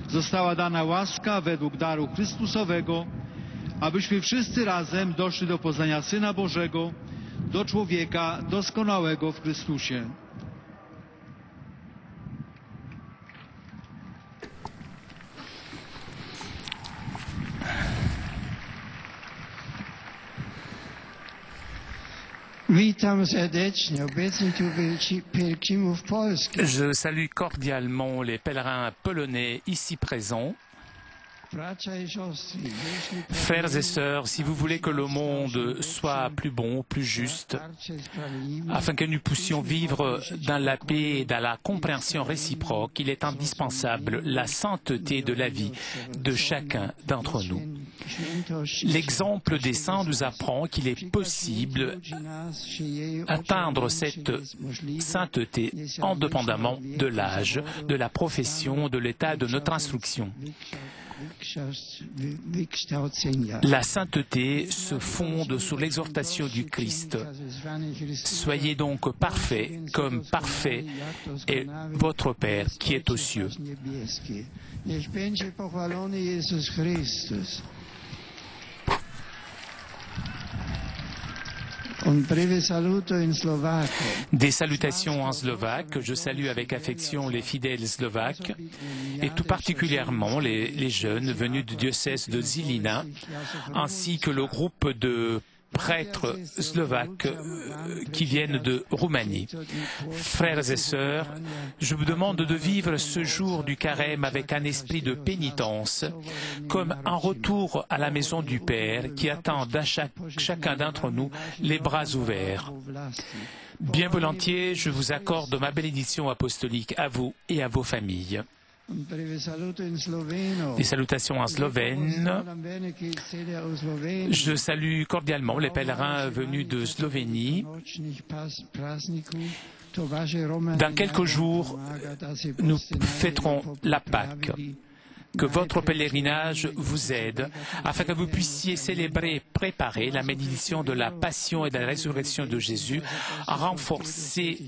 została dana łaska według daru Chrystusowego, abyśmy wszyscy razem doszli do poznania Syna Bożego, do człowieka doskonałego w Chrystusie. Witam serdecznie obecnych tu pielgrzymów polskich. Je salue cordialement les pèlerins polonais ici présents. Frères et sœurs, si vous voulez que le monde soit plus bon, plus juste, afin que nous puissions vivre dans la paix et dans la compréhension réciproque, il est indispensable la sainteté de la vie de chacun d'entre nous. L'exemple des saints nous apprend qu'il est possible d'atteindre cette sainteté indépendamment de l'âge, de la profession, de l'état de notre instruction. La sainteté se fonde sur l'exhortation du Christ. Soyez donc parfaits, comme parfait est votre Père qui est aux cieux. Des salutations en slovaque. Je salue avec affection les fidèles slovaques et tout particulièrement les jeunes venus du diocèse de Žilina, ainsi que le groupe de prêtres slovaques qui viennent de Roumanie. Frères et sœurs, je vous demande de vivre ce jour du carême avec un esprit de pénitence, comme un retour à la maison du Père qui attend chacun d'entre nous les bras ouverts. Bien volontiers, je vous accorde ma bénédiction apostolique à vous et à vos familles. Des salutations en slovène. Je salue cordialement les pèlerins venus de Slovénie. Dans quelques jours, nous fêterons la Pâque. Que votre pèlerinage vous aide afin que vous puissiez célébrer et préparer la bénédiction de la passion et de la résurrection de Jésus, renforcée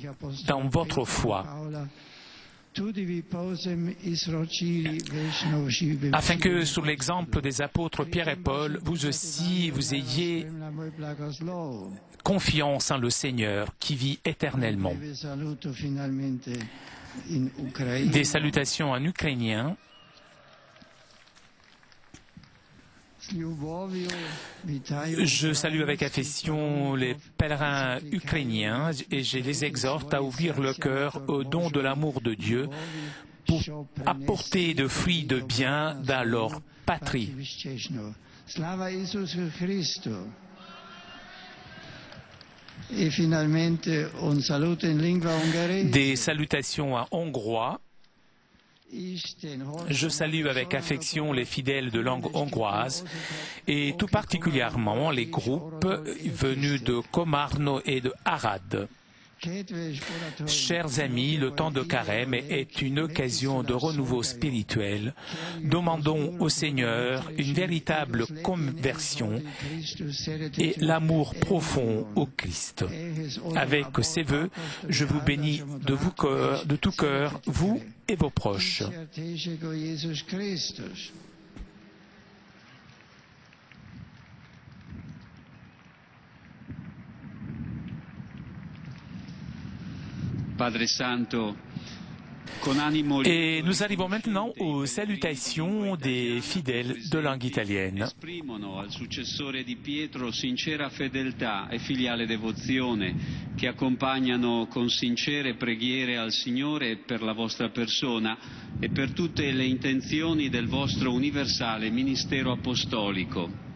dans votre foi. Afin que, sous l'exemple des apôtres Pierre et Paul, vous aussi, vous ayez confiance en le Seigneur qui vit éternellement. Des salutations en ukrainien. Je salue avec affection les pèlerins ukrainiens et je les exhorte à ouvrir le cœur au don de l'amour de Dieu pour apporter de fruits de bien dans leur patrie. Et finalement, un saluto in lingua ungherese. Des salutations en hongrois. Je salue avec affection les fidèles de langue hongroise et tout particulièrement les groupes venus de Komarno et de Arad. Chers amis, le temps de carême est une occasion de renouveau spirituel. Demandons au Seigneur une véritable conversion et l'amour profond au Christ. Avec ces vœux, je vous bénis de tout cœur, vous et vos proches. Padre Santo, et nous arrivons maintenant aux salutations des fidèles de langue italienne. Esprimono al successore di Pietro sincera fedeltà e filiale devozione che accompagnano con sincere preghiere al Signore per la vostra persona e per tutte le intenzioni del vostro universale ministero apostolico.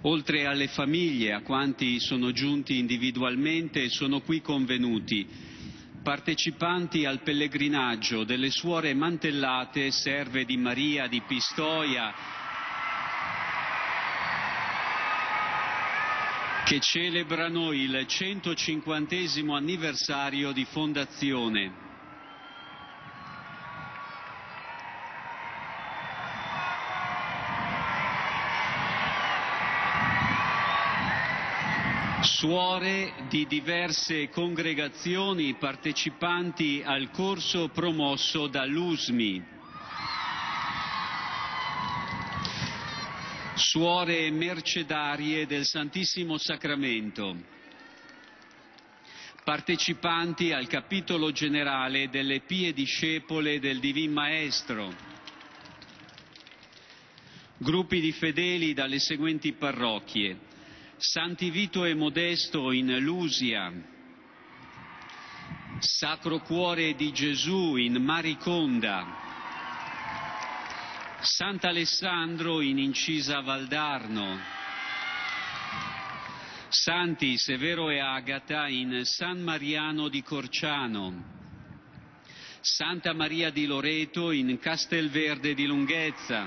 Oltre alle famiglie, a quanti sono giunti individualmente e sono qui convenuti, partecipanti al pellegrinaggio delle suore mantellate, serve di Maria di Pistoia, che celebrano il 150° anniversario di fondazione. Suore di diverse congregazioni partecipanti al corso promosso dall'USMI. Suore mercedarie del Santissimo Sacramento. Partecipanti al capitolo generale delle Pie Discepole del Divin Maestro. Gruppi di fedeli dalle seguenti parrocchie: Santi Vito e Modesto in Lusia, Sacro Cuore di Gesù in Mariconda, Sant'Alessandro in Incisa Valdarno, Santi Severo e Agata in San Mariano di Corciano, Santa Maria di Loreto in Castelverde di Lunghezza,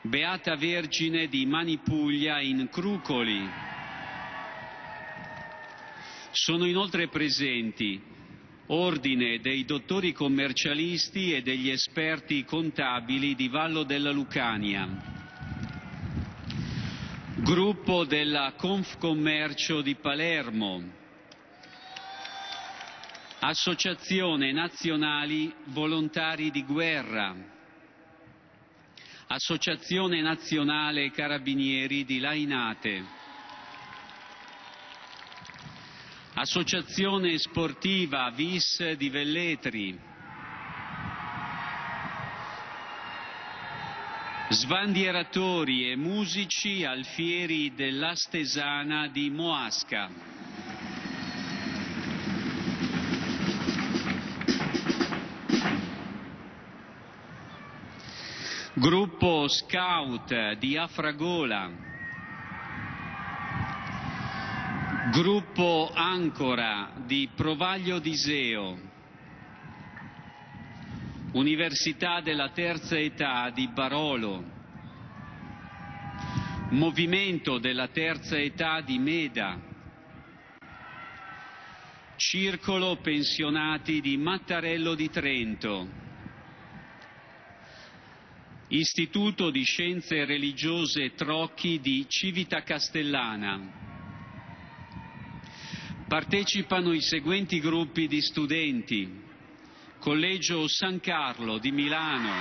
Beata Vergine di Manipuglia in Crucoli. Sono inoltre presenti Ordine dei dottori commercialisti e degli esperti contabili di Vallo della Lucania, Gruppo della Confcommercio di Palermo, Associazione Nazionali Volontari di Guerra, Associazione Nazionale Carabinieri di Lainate, Associazione Sportiva Vis di Velletri, sbandieratori e musici alfieri dell'Astesana di Moasca, Gruppo Scout di Afragola, Gruppo Ancora di Provaglio d'Iseo, Università della Terza Età di Barolo, Movimento della Terza Età di Meda, Circolo Pensionati di Mattarello di Trento, Istituto di Scienze Religiose Trocchi di Civita Castellana. Partecipano i seguenti gruppi di studenti: Collegio San Carlo di Milano,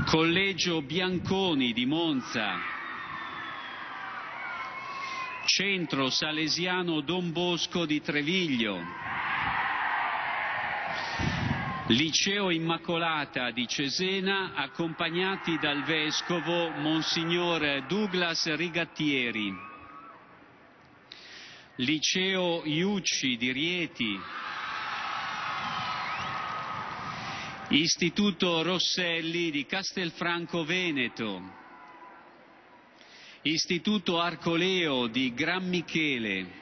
Collegio Bianconi di Monza, Centro Salesiano Don Bosco di Treviglio, Liceo Immacolata di Cesena, accompagnati dal Vescovo Monsignor Douglas Rigattieri, Liceo Iucci di Rieti, Istituto Rosselli di Castelfranco Veneto, Istituto Arcoleo di Gran Michele,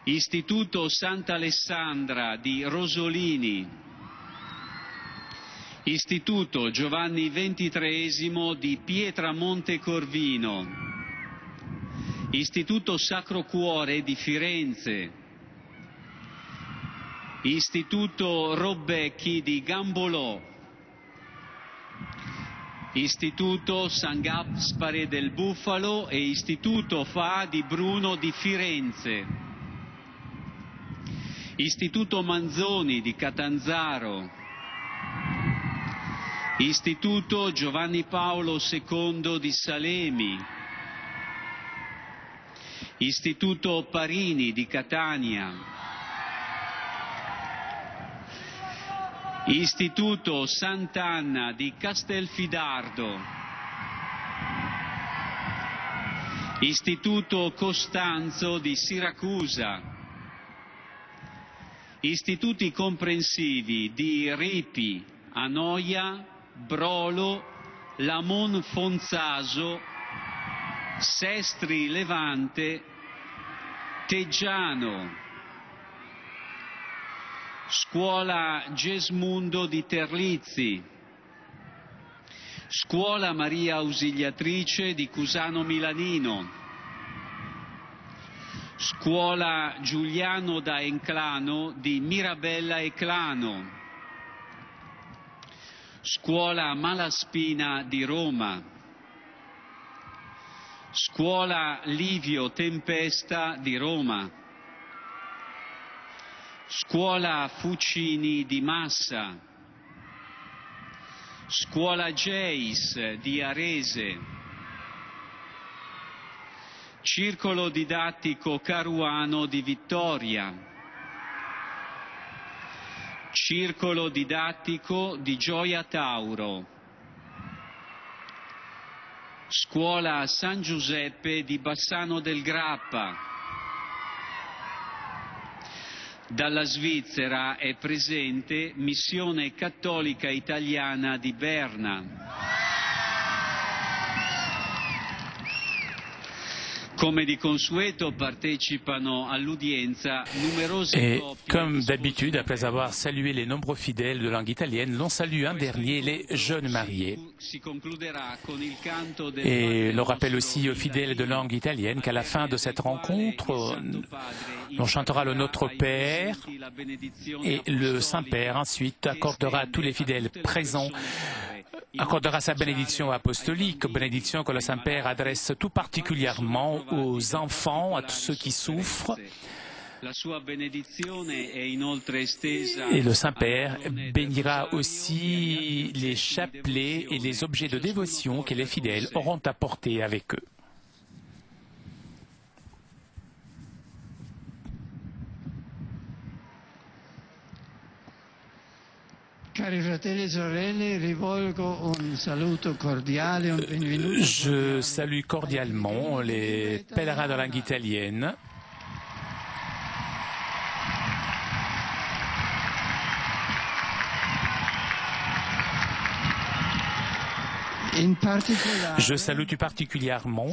Istituto Sant'Alessandra di Rosolini, Istituto Giovanni XXIII di Pietramonte Corvino, Istituto Sacro Cuore di Firenze, Istituto Robecchi di Gambolò, Istituto San Gaspare del Bufalo e Istituto Fa di Bruno di Firenze, Istituto Manzoni di Catanzaro, Istituto Giovanni Paolo II di Salemi, Istituto Parini di Catania, Istituto Sant'Anna di Castelfidardo, Istituto Costanzo di Siracusa, Istituti comprensivi di Ripi, Anoia, Brolo, Lamon Fonzaso, Sestri Levante, Teggiano, Scuola Gesmundo di Terlizzi, Scuola Maria Ausiliatrice di Cusano Milanino, Scuola Giuliano da Enclano di Mirabella Eclano, Scuola Malaspina di Roma, Scuola Livio Tempesta di Roma, Scuola Fucini di Massa, Scuola Geis di Arese, Circolo Didattico Caruano di Vittoria, Circolo Didattico di Gioia Tauro, Scuola San Giuseppe di Bassano del Grappa, Dalla Svizzera è presente Missione Cattolica Italiana di Berna. Come di consueto partecipano all'udienza numerose coppie. Comme d'habitude, après avoir salué les nombreux fidèles de langue italienne, l'on salue un dernier, les jeunes mariés. Et l'on rappelle aussi aux fidèles de langue italienne qu'à la fin de cette rencontre, on chantera le Notre Père et le Saint-Père ensuite accordera à tous les fidèles présents accordera sa bénédiction apostolique, bénédiction que le Saint-Père adresse tout particulièrement aux enfants, à tous ceux qui souffrent. Et le Saint-Père bénira aussi les chapelets et les objets de dévotion que les fidèles auront apportés avec eux. Je salue cordialement les pèlerins de langue italienne. Je salue tout particulièrement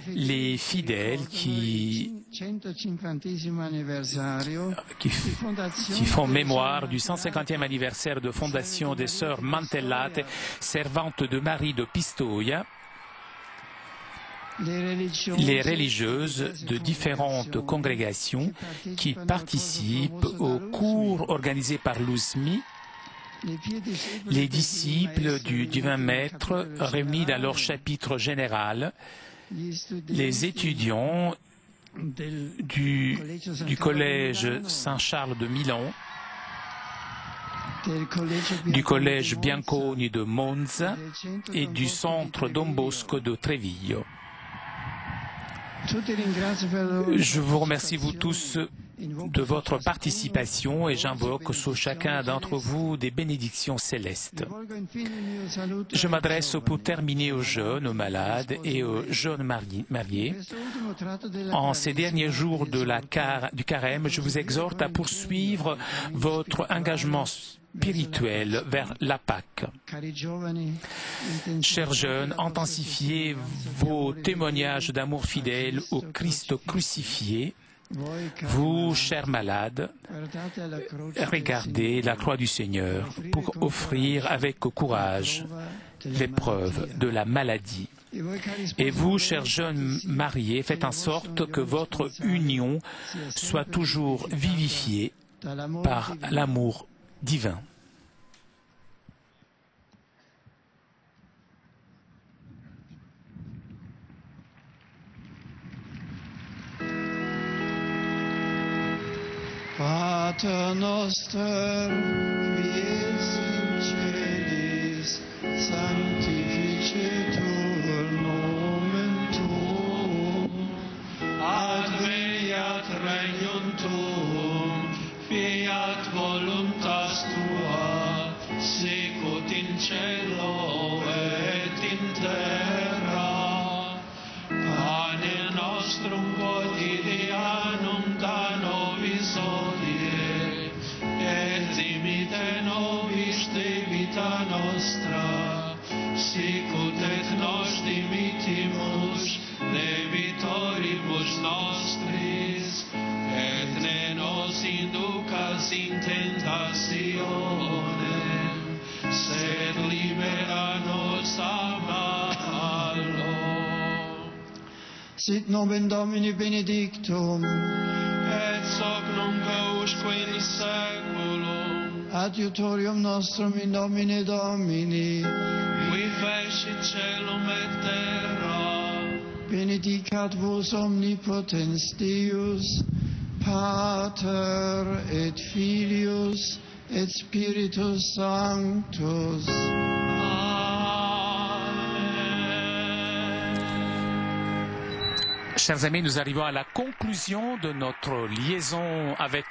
les fidèles qui font mémoire du 150e anniversaire de fondation des sœurs Mantellate, servantes de Marie de Pistoia, les religieuses de différentes congrégations qui participent aux cours organisés par l'USMI, les disciples du Divin Maître réunis dans leur chapitre général, les étudiants du Collège Saint-Charles de Milan, du Collège Bianconi de Monza et du Centre Don Bosco de Treviglio. Je vous remercie vous tous de votre participation et j'invoque sur chacun d'entre vous des bénédictions célestes. Je m'adresse pour terminer aux jeunes, aux malades et aux jeunes mariés. En ces derniers jours du carême, je vous exhorte à poursuivre votre engagement spirituel vers la Pâque. Chers jeunes, intensifiez vos témoignages d'amour fidèle au Christ crucifié. Vous, chers malades, regardez la croix du Seigneur pour offrir avec courage l'épreuve de la maladie. Et vous, chers jeunes mariés, faites en sorte que votre union soit toujours vivifiée par l'amour divin. Pater noster, qui es in celis, sanctificetur nomen tuum, adveniat regnum tuum, fiat voluntas tua, sicut in cielo et in terra. Pane nostrum quotidianum da nobis hodie, et dimite nobis debita nostra, sicut et nos dimitimus debitoribus nostris, et ne nos inducas in tentationem, sed libera nos a malo. Sit nomen Domini benedictum, et soc nunc usque in saeculum, adiutorium nostrum in nomine Domini, qui fecit celum et terra, benedicat vos omnipotens Deus, Pater et Filius et Spiritus Sanctus. Chers amis, nous arrivons à la conclusion de notre liaison avec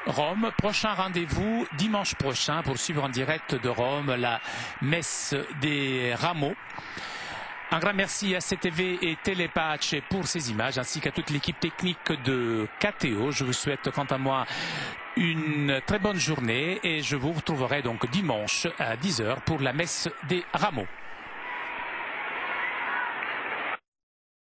Rome. Prochain rendez-vous dimanche prochain pour suivre en direct de Rome la messe des rameaux Un grand merci à CTV et Telepatch pour ces images, ainsi qu'à toute l'équipe technique de KTO. Je vous souhaite quant à moi une très bonne journée et je vous retrouverai donc dimanche à 10h pour la messe des Rameaux.